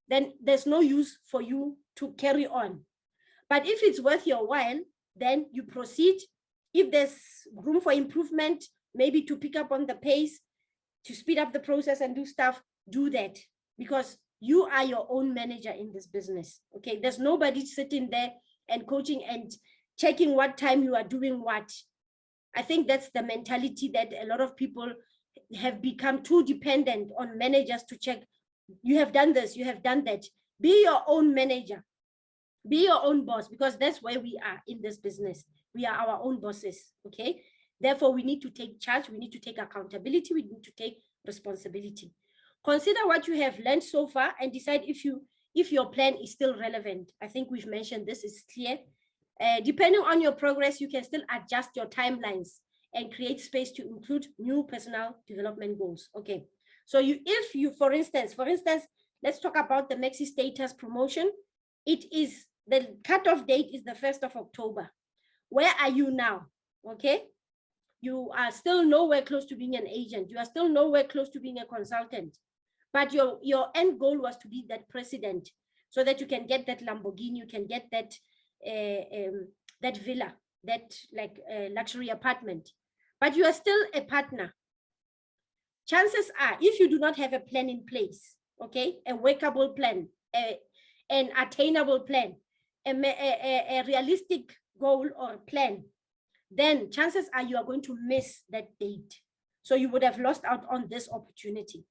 then there's no use for you to carry on. But if it's worth your while, then you proceed. If there's room for improvement, maybe to pick up on the pace, to speed up the process and do stuff, do that, because you are your own manager in this business, okay? There's nobody sitting there and coaching and checking what time you are doing what. I think that's the mentality that a lot of people have become too dependent on managers to check. You have done this, you have done that. Be your own manager, be your own boss, because that's where we are in this business. We are our own bosses, okay? Therefore, we need to take charge, we need to take accountability, we need to take responsibility. Consider what you have learned so far and decide if your plan is still relevant. I think we've mentioned this, is clear. Depending on your progress, you can still adjust your timelines and create space to include new personal development goals. Okay, so if you, for instance, let's talk about the Maxi Status promotion. It is, the cutoff date is the 1st of October. Where are you now? Okay, you are still nowhere close to being an agent. You are still nowhere close to being a consultant. But your end goal was to be that president, so that you can get that Lamborghini, you can get that that villa, that like luxury apartment. But you are still a partner. Chances are, if you do not have a plan in place, okay, a workable plan, an attainable plan, a realistic goal or plan, then chances are you are going to miss that date. So you would have lost out on this opportunity.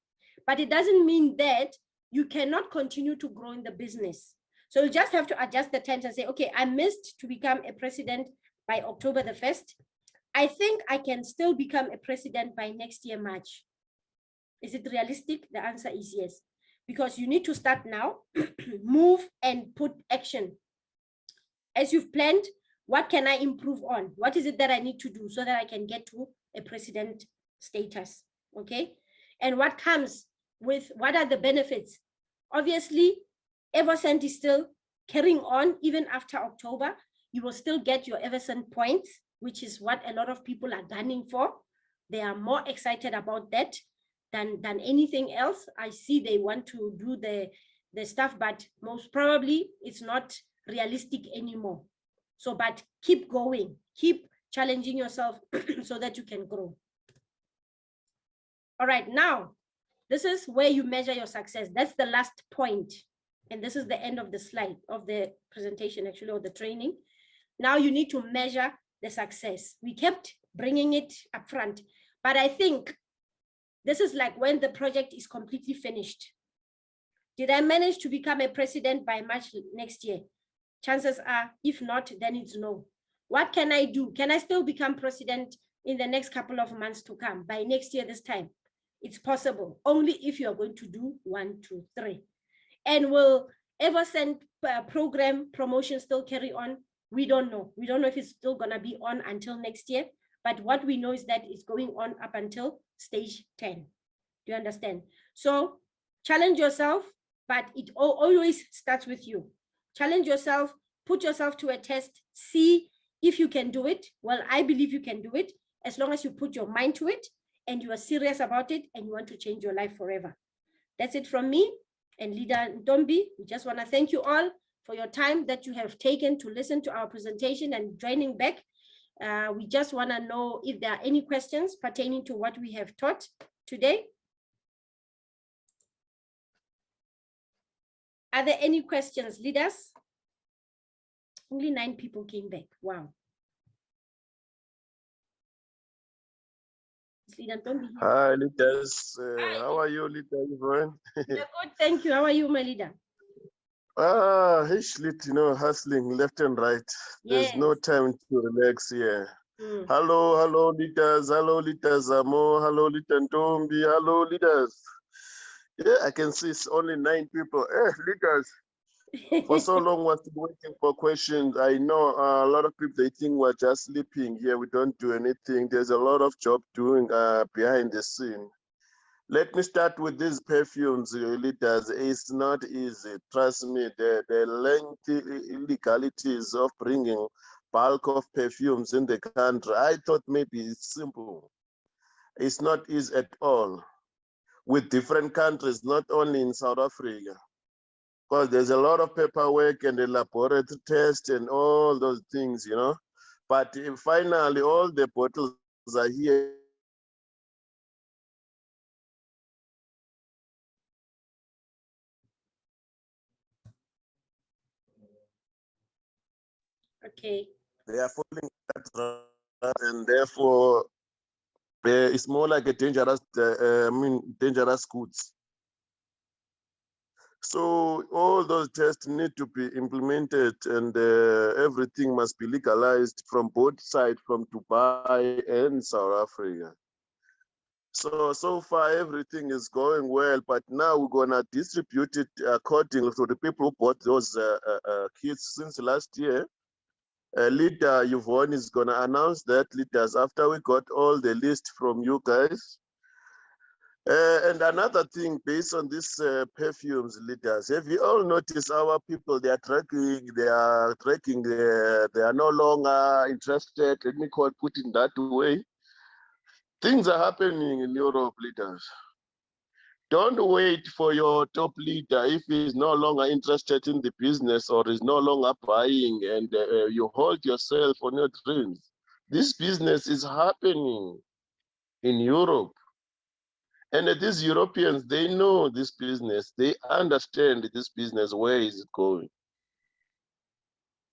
But it doesn't mean that you cannot continue to grow in the business. So you just have to adjust the times and say, okay, I missed to become a president by October the 1st. I think I can still become a president by next year, March. Is it realistic? The answer is yes, because you need to start now, move and put action. As you've planned, what can I improve on? What is it that I need to do so that I can get to a president status? Okay. And what comes with, what are the benefits? Obviously, Evercent is still carrying on even after October. You will still get your Evercent points, which is what a lot of people are gunning for. They are more excited about that than anything else. I see they want to do the stuff, but most probably it's not realistic anymore. So, but keep going, keep challenging yourself so that you can grow. All right, now, this is where you measure your success. That's the last point. And this is the end of the slide of the presentation, actually, or the training. Now you need to measure the success. We kept bringing it up front, but I think this is like when the project is completely finished. Did I manage to become a president by March next year? Chances are, if not, then it's no. What can I do? Can I still become president in the next couple of months to come, by next year this time? It's possible, only if you're going to do 1, 2, 3. And will Evercent program promotion still carry on? We don't know. We don't know if it's still gonna be on until next year, but what we know is that it's going on up until stage 10. Do you understand? So challenge yourself, but it always starts with you. Challenge yourself, put yourself to a test, see if you can do it. Well, I believe you can do it as long as you put your mind to it and you are serious about it and you want to change your life forever. That's it from me and Leader Ntombi. We just want to thank you all for your time that you have taken to listen to our presentation and joining back. We just want to know if there are any questions pertaining to what we have taught today. Are there any questions, leaders? Only 9 people came back. Wow. Hi, leaders. How are you, leader Yvonne? Good, thank you. How are you, my leader? Lit, hustling left and right. There's no time to relax here. Hello, leaders. Hello, leaders Amo. Hello, leader Ntombi. Hello, leaders. Yeah, I can see it's only 9 people. Leaders. For so long, we're still waiting for questions. I know a lot of people, they think we're just sleeping here. We don't do anything. There's a lot of job doing behind the scene. Let me start with these perfumes, leaders. It's not easy. Trust me, the lengthy illegalities of bringing bulk of perfumes in the country. I thought maybe it's simple. It's not easy at all. With different countries, not only in South Africa. Because there's a lot of paperwork and the laboratory test and all those things, But finally, all the bottles are here. Okay. They are falling flat, and therefore it's more like a dangerous, dangerous goods. So all those tests need to be implemented, and everything must be legalized from both sides, from Dubai and South Africa. So far everything is going well, but now we're gonna distribute it according to the people who bought those kits since last year. Leader Yvonne is gonna announce that, leaders, after we got all the list from you guys. And another thing, based on these perfumes, leaders, have you all noticed our people, they are no longer interested, let me put it that way. Things are happening in Europe, leaders. Don't wait for your top leader if he's no longer interested in the business or is no longer buying, and you hold yourself on your dreams. This business is happening in Europe. And these Europeans, they know this business. They understand this business. Where is it going?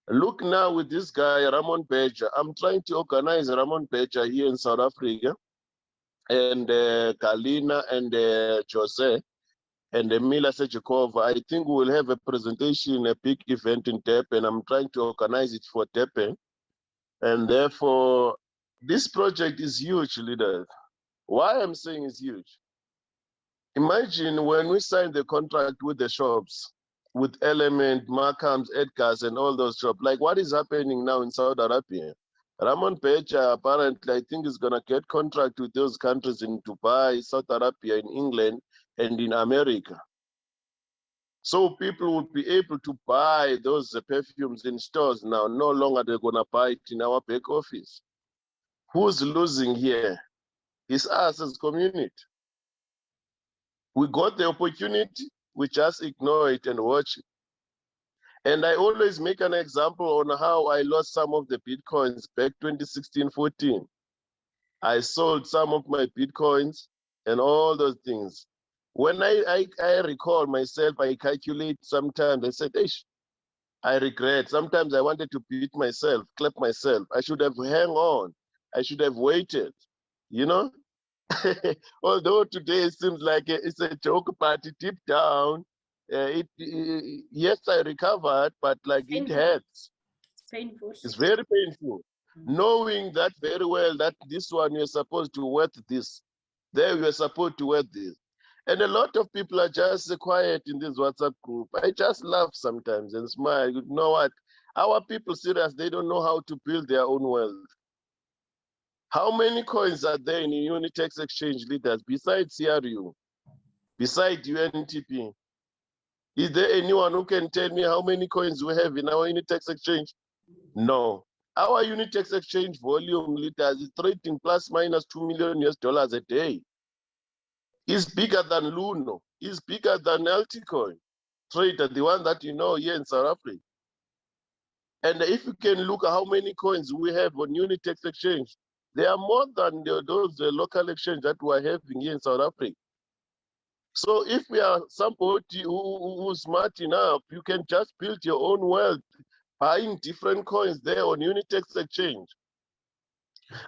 Look now with this guy, Ramon Beja. I'm trying to organize Ramon Beja here in South Africa, and Galina and Jose. and Emila Sechikova. I think we will have a presentation, a big event in Durban. I'm trying to organize it for Durban. And therefore, this project is huge, leaders. Why I'm saying it's huge. Imagine when we signed the contract with the shops, with Element, Markham's, Edgar's, and all those shops, like what is happening now in Saudi Arabia? Ramon Pecha apparently, I think, is going to get contract with those countries in Dubai, South Arabia, in England, and in America. So people will be able to buy those perfumes in stores now. No longer they're going to buy it in our back office. Who's losing here? It's us as community. We got the opportunity, we just ignore it and watch it. And I always make an example on how I lost some of the Bitcoins back 2016-14. I sold some of my Bitcoins and all those things. When I recall myself, I calculate sometimes, I said, I regret. Sometimes I wanted to beat myself, clap myself. I should have hung on. I should have waited, you know? Although today it seems like it's a joke, but deep down, yes, I recovered, but like it hurts. It's painful. It's very painful. Knowing that very well that this one you're supposed to worth this, there you're supposed to worth this. And a lot of people are just quiet in this WhatsApp group. I just laugh sometimes and smile. You know what? Our people serious, they don't know how to build their own wealth. How many coins are there in Unitex Exchange, leaders, besides CRU, besides UNTP? Is there anyone who can tell me how many coins we have in our Unitex Exchange? No. Our Unitex Exchange volume, leaders, is trading plus minus $2 million a day. It's bigger than Luno. It's bigger than Altcoin Trader, the one that you know here in South Africa. And if you can look at how many coins we have on Unitex Exchange, they are more than those local exchange that we are having here in South Africa. So if we are somebody who's smart enough, you can just build your own wealth, buying different coins there on Unitex Exchange.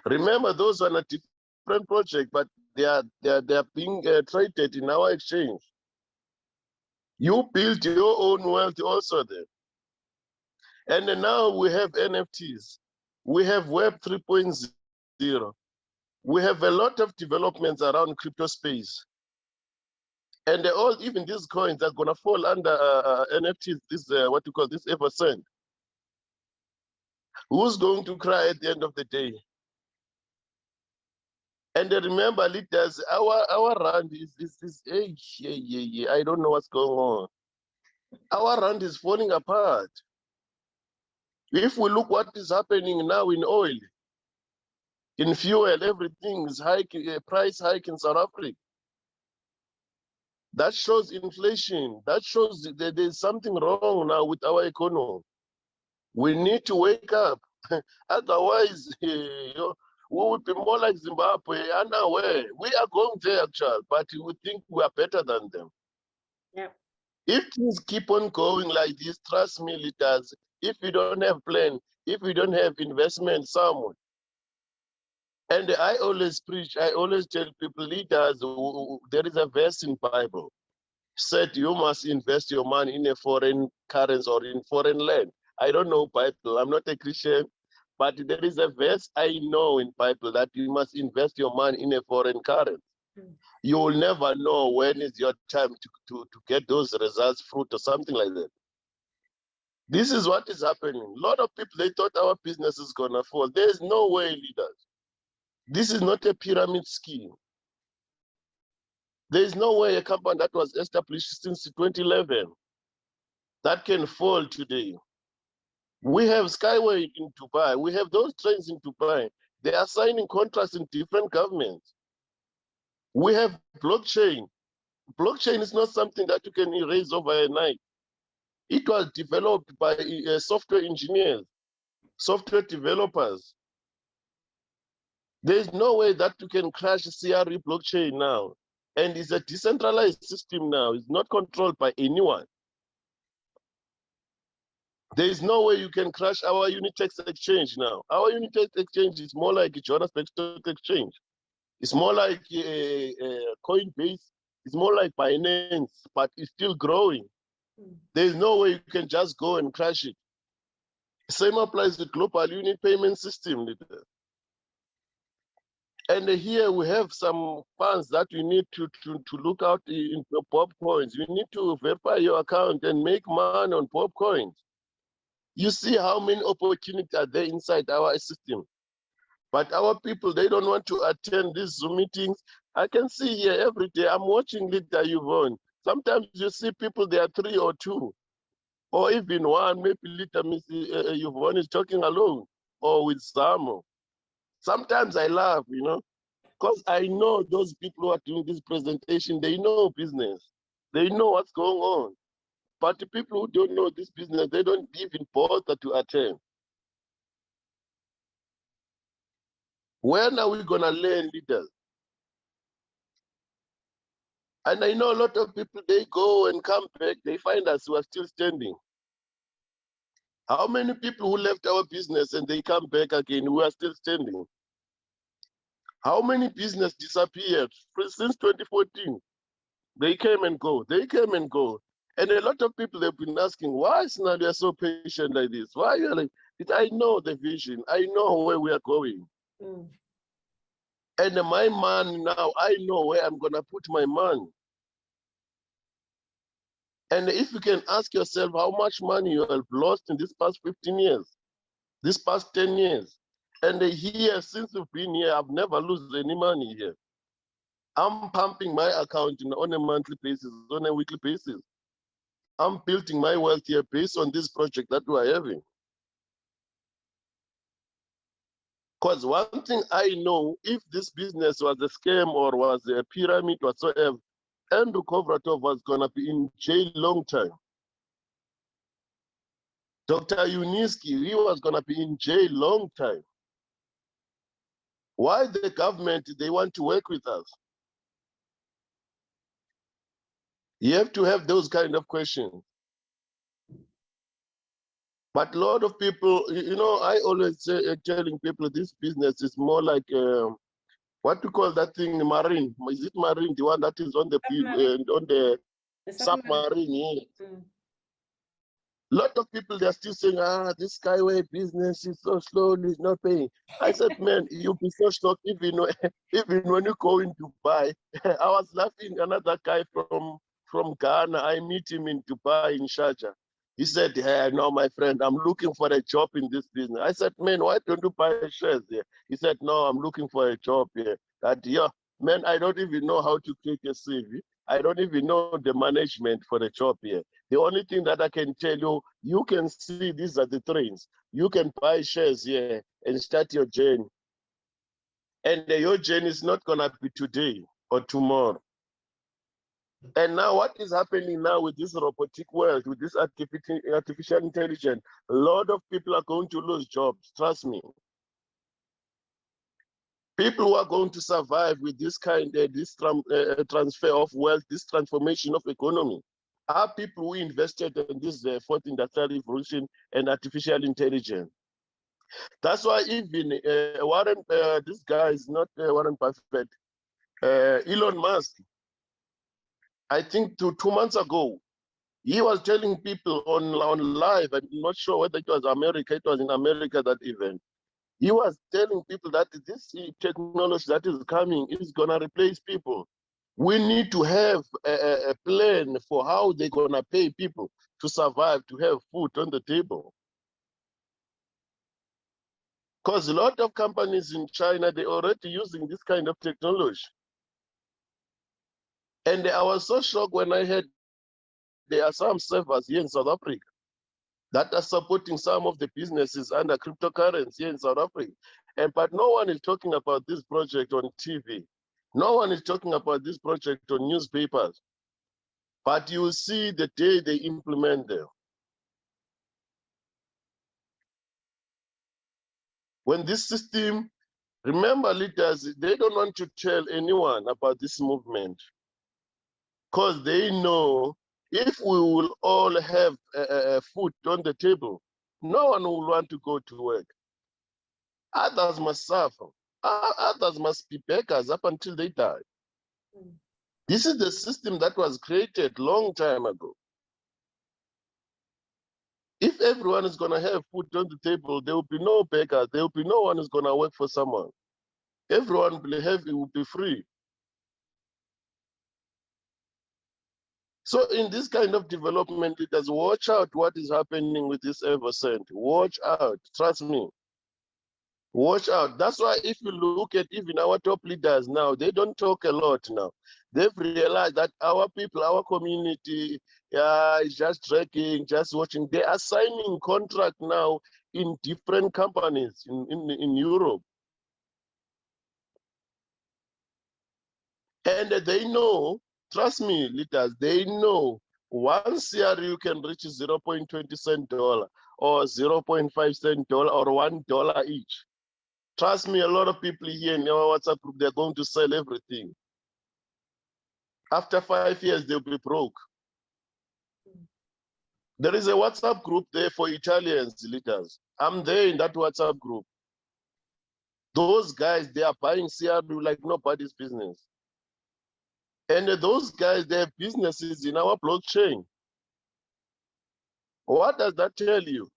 Remember, those are a different project, but they are being traded in our exchange. You build your own wealth also there. And then now we have NFTs. We have Web 3.0. We have a lot of developments around crypto space. And even these coins are gonna fall under NFTs, this what you call this %. Who's going to cry at the end of the day? And remember, leaders, our rand is I don't know what's going on. Our rand is falling apart. If we look what is happening now in oil, in fuel, everything is price hike in South Africa. That shows inflation. That shows that there's something wrong now with our economy. We need to wake up. Otherwise, we will be more like Zimbabwe, unaware. We are going there, actually, but we think we are better than them. Yeah. If things keep on going like this, trust me, leaders, if we don't have plan, if we don't have investment somewhere, and I always preach, I always tell people, leaders, there is a verse in Bible, said you must invest your money in a foreign currency or in foreign land. I don't know Bible, I'm not a Christian, but there is a verse I know in Bible that you must invest your money in a foreign currency. You will never know when is your time to get those results, fruit or something like that. This is what is happening. A lot of people, they thought our business is gonna fall. There's no way, leaders. This is not a pyramid scheme. There is no way a company that was established since 2011 that can fall today. We have Skyway in Dubai. We have those trains in Dubai. They are signing contracts in different governments. We have blockchain. Blockchain is not something that you can erase overnight. It was developed by software engineers, software developers. There's no way that you can crash CRE blockchain now. And it's a decentralized system now. It's not controlled by anyone. There is no way you can crash our Unitex Exchange now. Our Unitex Exchange is more like a Johannesburg Stock Exchange. It's more like a Coinbase It's more like finance, but it's still growing. There's no way you can just go and crash it. Same applies to global unit payment system. And here we have some funds that you need to look out in Popcoins. You need to verify your account and make money on Popcoins. You see how many opportunities are there inside our system. But our people, they don't want to attend these Zoom meetings. I can see here every day, I'm watching Leader Yvonne. Sometimes you see people, there are 3 or 2, or even 1, maybe Leader Yvonne is talking alone, or with Samo. Sometimes I laugh, because I know those people who are doing this presentation, they know business. They know what's going on. But the people who don't know this business, they don't even bother to attend. When are we going to learn, leaders? And I know a lot of people, they go and come back, they find us who are still standing. How many people who left our business and they come back again, who are still standing? How many business disappeared since 2014? They came and go, they came and go. And a lot of people have been asking, why is now you're so patient like this? Why are you like, I know the vision, I know where we are going. And my money now, I know where I'm gonna put my money. And if you can ask yourself how much money you have lost in this past 15 years, this past 10 years, and here, since you've been here, I've never lost any money here. I'm pumping my account on a monthly basis, on a weekly basis. I'm building my wealth here based on this project that we are having. Because one thing I know, if this business was a scam or was a pyramid whatsoever, Andrew Kovratov was going to be in jail long time. Dr. Yuniski, he was going to be in jail long time. Why the government, they want to work with us? You have to have those kind of questions. But a lot of people, I always say, telling people this business is more like, what to call that thing, marine? Is it marine, the one that is on the submarine? Yeah. A lot of people, they're still saying, this Skyway business is so slow, it's not paying. I said, man, you'll be so shocked even when you go in Dubai. I was laughing, another guy from Ghana, I meet him in Dubai, in Sharjah. He said, hey, no, my friend, I'm looking for a job in this business. I said, man, why don't you buy shares there? He said, no, I'm looking for a job here. Man, I don't even know how to create a CV. I don't even know the management for the job here. The only thing that I can tell you, you can see these are the trains. You can buy shares here and start your journey. And your journey is not going to be today or tomorrow. And now what is happening now with this robotic world, with this artificial intelligence, a lot of people are going to lose jobs, trust me. People who are going to survive with this kind of transfer of wealth, this transformation of economy, are people who invested in this fourth industrial revolution and artificial intelligence. That's why even Warren, this guy is not Warren Buffett, Elon Musk, I think 2 months ago, he was telling people on live, I'm not sure whether it was America, it was in America, that event. He was telling people that this technology that is coming is going to replace people. We need to have a plan for how they're going to pay people to survive, to have food on the table. Because a lot of companies in China, they're already using this kind of technology. And I was so shocked when I heard there are some servers here in South Africa that are supporting some of the businesses under cryptocurrency here in South Africa. But no one is talking about this project on TV. No one is talking about this project on newspapers. But you will see the day they implement them. When this system, remember leaders, they don't want to tell anyone about this movement because they know if we will all have food on the table, no one will want to go to work. Others must suffer. Others must be beggars up until they die. This is the system that was created long time ago. If everyone is going to have food on the table, there will be no beggars. There will be no one who's going to work for someone. Everyone will be free. So in this kind of development, it does watch out what is happening with this Evercent. Watch out, trust me. Watch out. That's why if you look at even our top leaders now, they don't talk a lot now. They've realized that our people, our community, is just tracking, just watching. They are signing contract now in different companies in Europe. And they know, trust me, leaders, they know once CRU can reach 0.20 cent dollar or 0.5 cent dollar or $1 each. Trust me, a lot of people here in our WhatsApp group, they're going to sell everything. After 5 years, they'll be broke. There is a WhatsApp group there for Italians leaders. I'm there in that WhatsApp group. Those guys, they are buying CRU like nobody's business. And those guys, they have businesses in our blockchain. What does that tell you?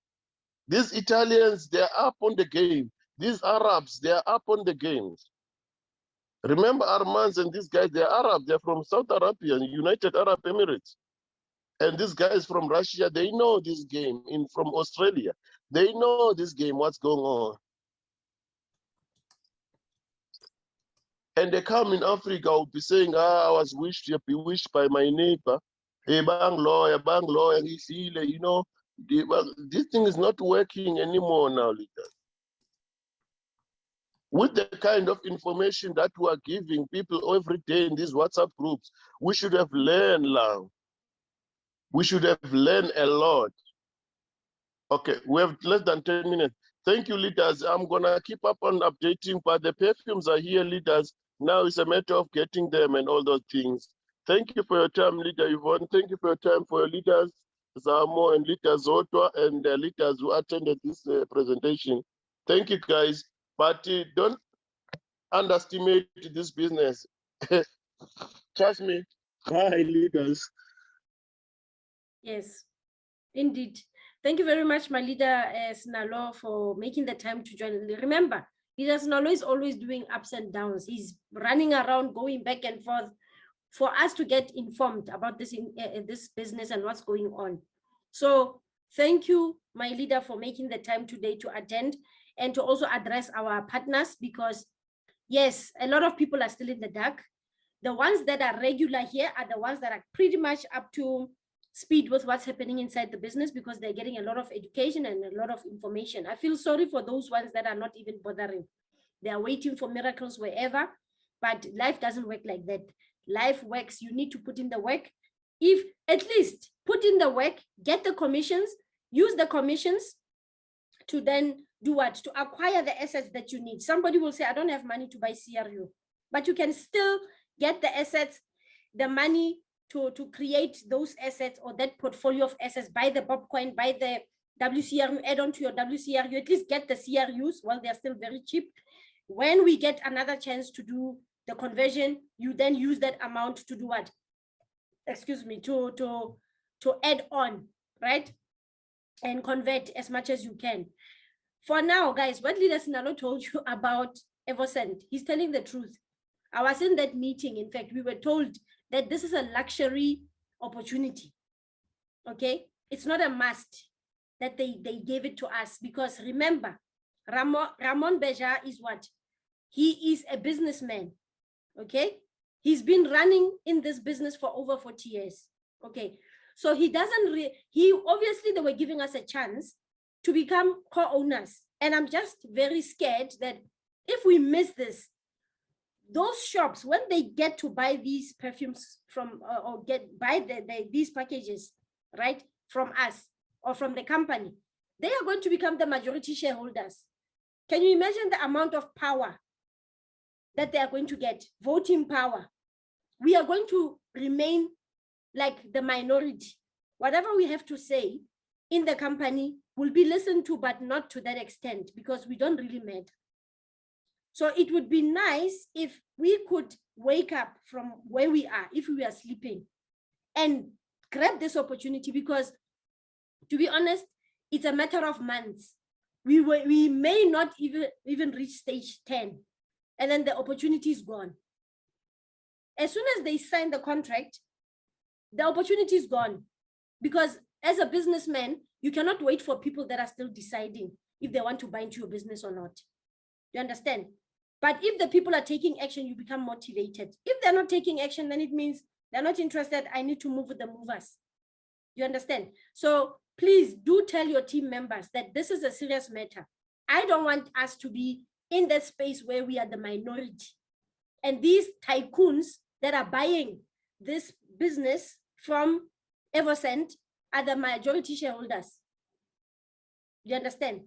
These Italians, they're up on the game. These Arabs, they're up on the games. Remember Armands and these guys, they're Arab. They're from Saudi Arabia, United Arab Emirates. And these guys from Russia, they know this game. From Australia, they know this game, what's going on. And they come in Africa, will be saying, I was bewitched by my neighbor. Hey, bang lawyer, you know, this thing is not working anymore now, leaders. With the kind of information that we are giving people every day in these WhatsApp groups, we should have learned now. We should have learned a lot. Okay, we have less than 10 minutes. Thank you, leaders. I'm gonna keep up on updating, but the perfumes are here, leaders. Now it's a matter of getting them and all those things. Thank you for your time, Leader Yvonne. Thank you for your time for your leaders, Zamo and Leader Zotwa, and the leaders who attended this presentation. Thank you, guys. But don't underestimate this business. Trust me. Bye, leaders. Yes, indeed. Thank you very much, my leader, Sinalo, for making the time to join. Remember, leader Sinalo is always doing ups and downs. He's running around, going back and forth for us to get informed about this business and what's going on. So thank you, my leader, for making the time today to attend and to also address our partners, because yes, a lot of people are still in the dark. The ones that are regular here are the ones that are pretty much up to speed with what's happening inside the business, because they're getting a lot of education and a lot of information. I feel sorry for those ones that are not even bothering. They are waiting for miracles wherever, but life doesn't work like that. Life works, you need to put in the work. If at least put in the work, get the commissions, use the commissions to then do what? To acquire the assets that you need. Somebody will say, I don't have money to buy CRU, but you can still get the assets, the money to create those assets or that portfolio of assets, buy the Bobcoin, buy the WCRU, add on to your WCRU, at least get the CRUs while they're still very cheap. When we get another chance to do the conversion, you then use that amount to do what? Excuse me, to add on, right? And convert as much as you can. For now, guys, what Leader Sinalo told you about Evercent, he's telling the truth. I was in that meeting. In fact, we were told that this is a luxury opportunity. Okay, it's not a must that they gave it to us, because remember, Ramon Beja is what? He is a businessman. Okay, he's been running in this business for over 40 years. Okay, so he doesn't obviously they were giving us a chance to become co-owners, and I'm just very scared that if we miss this, those shops, when they get to buy these perfumes from or buy these packages, right, from us or from the company, they are going to become the majority shareholders. Can you imagine the amount of power that they are going to get? Voting power. We are going to remain like the minority. Whatever we have to say in the company will be listened to, but not to that extent, because we don't really matter. So it would be nice if we could wake up from where we are, if we are sleeping, and grab this opportunity, because to be honest, it's a matter of months. We may not even reach stage 10, and then the opportunity is gone. As soon as they sign the contract, the opportunity is gone, because as a businessman, you cannot wait for people that are still deciding if they want to buy into your business or not. You understand? But if the people are taking action, you become motivated. If they're not taking action, then it means they're not interested. I need to move with the movers. You understand? So please do tell your team members that this is a serious matter. I don't want us to be in that space where we are the minority. And these tycoons that are buying this business from Evercent are the majority shareholders. You understand?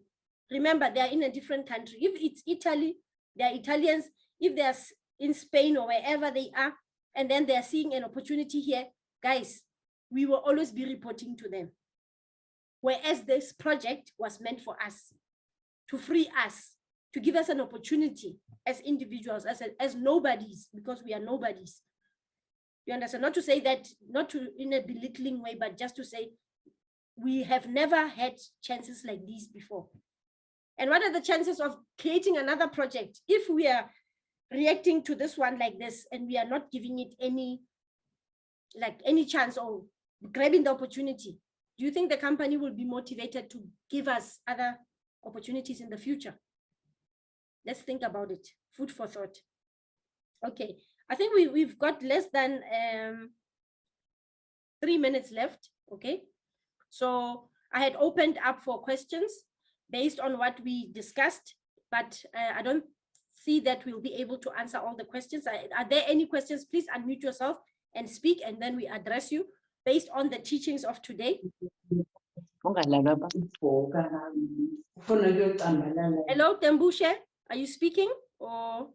Remember, they are in a different country. If it's Italy, they are Italians. If they're in Spain or wherever they are, and then they're seeing an opportunity here, guys, we will always be reporting to them. Whereas this project was meant for us, to free us, to give us an opportunity as individuals, as nobodies, because we are nobodies. You understand? Not to say that, not to in a belittling way, but just to say we have never had chances like these before. And what are the chances of creating another project if we are reacting to this one like this and we are not giving it any chance or grabbing the opportunity? Do you think the company will be motivated to give us other opportunities in the future? Let's think about it. Food for thought. Okay, I think we've got less than 3 minutes left. Okay, so I had opened up for questions based on what we discussed, but I don't see that we'll be able to answer all the questions. Are there any questions? Please unmute yourself and speak, and then we address you based on the teachings of today. Hello, Tembushe, are you speaking? Or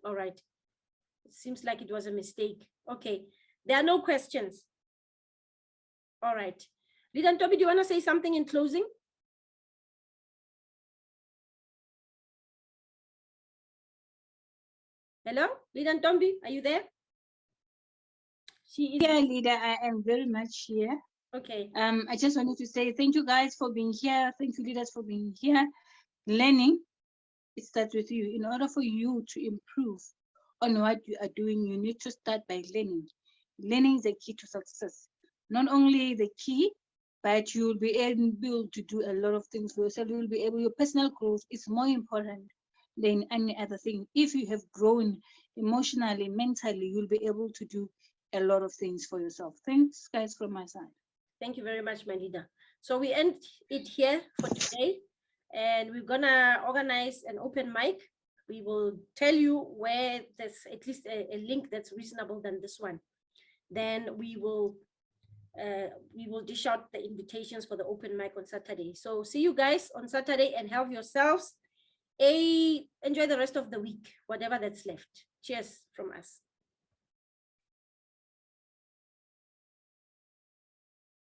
all right, it seems like it was a mistake. Okay, there are no questions. All right, Leader Ntombi, do you want to say something in closing? Hello, Leader Ntombi, are you there? She is. Yeah, Leader, I am very much here. Okay. I just wanted to say thank you guys for being here. Thank you, leaders, for being here. Learning, it starts with you. In order for you to improve on what you are doing, you need to start by learning. Learning is the key to success. Not only the key, but you will be able to do a lot of things for yourself. You will be able, your personal growth is more important than any other thing. If you have grown emotionally, mentally, you'll be able to do a lot of things for yourself. Thanks, guys, from my side. Thank you very much, my leader. So we end it here for today, and we're gonna organize an open mic. We will tell you where there's at least a link that's reasonable than this one. Then we will dish out the invitations for the open mic on Saturday. So see you guys on Saturday, and help yourselves. Enjoy the rest of the week, whatever that's left. Cheers from us.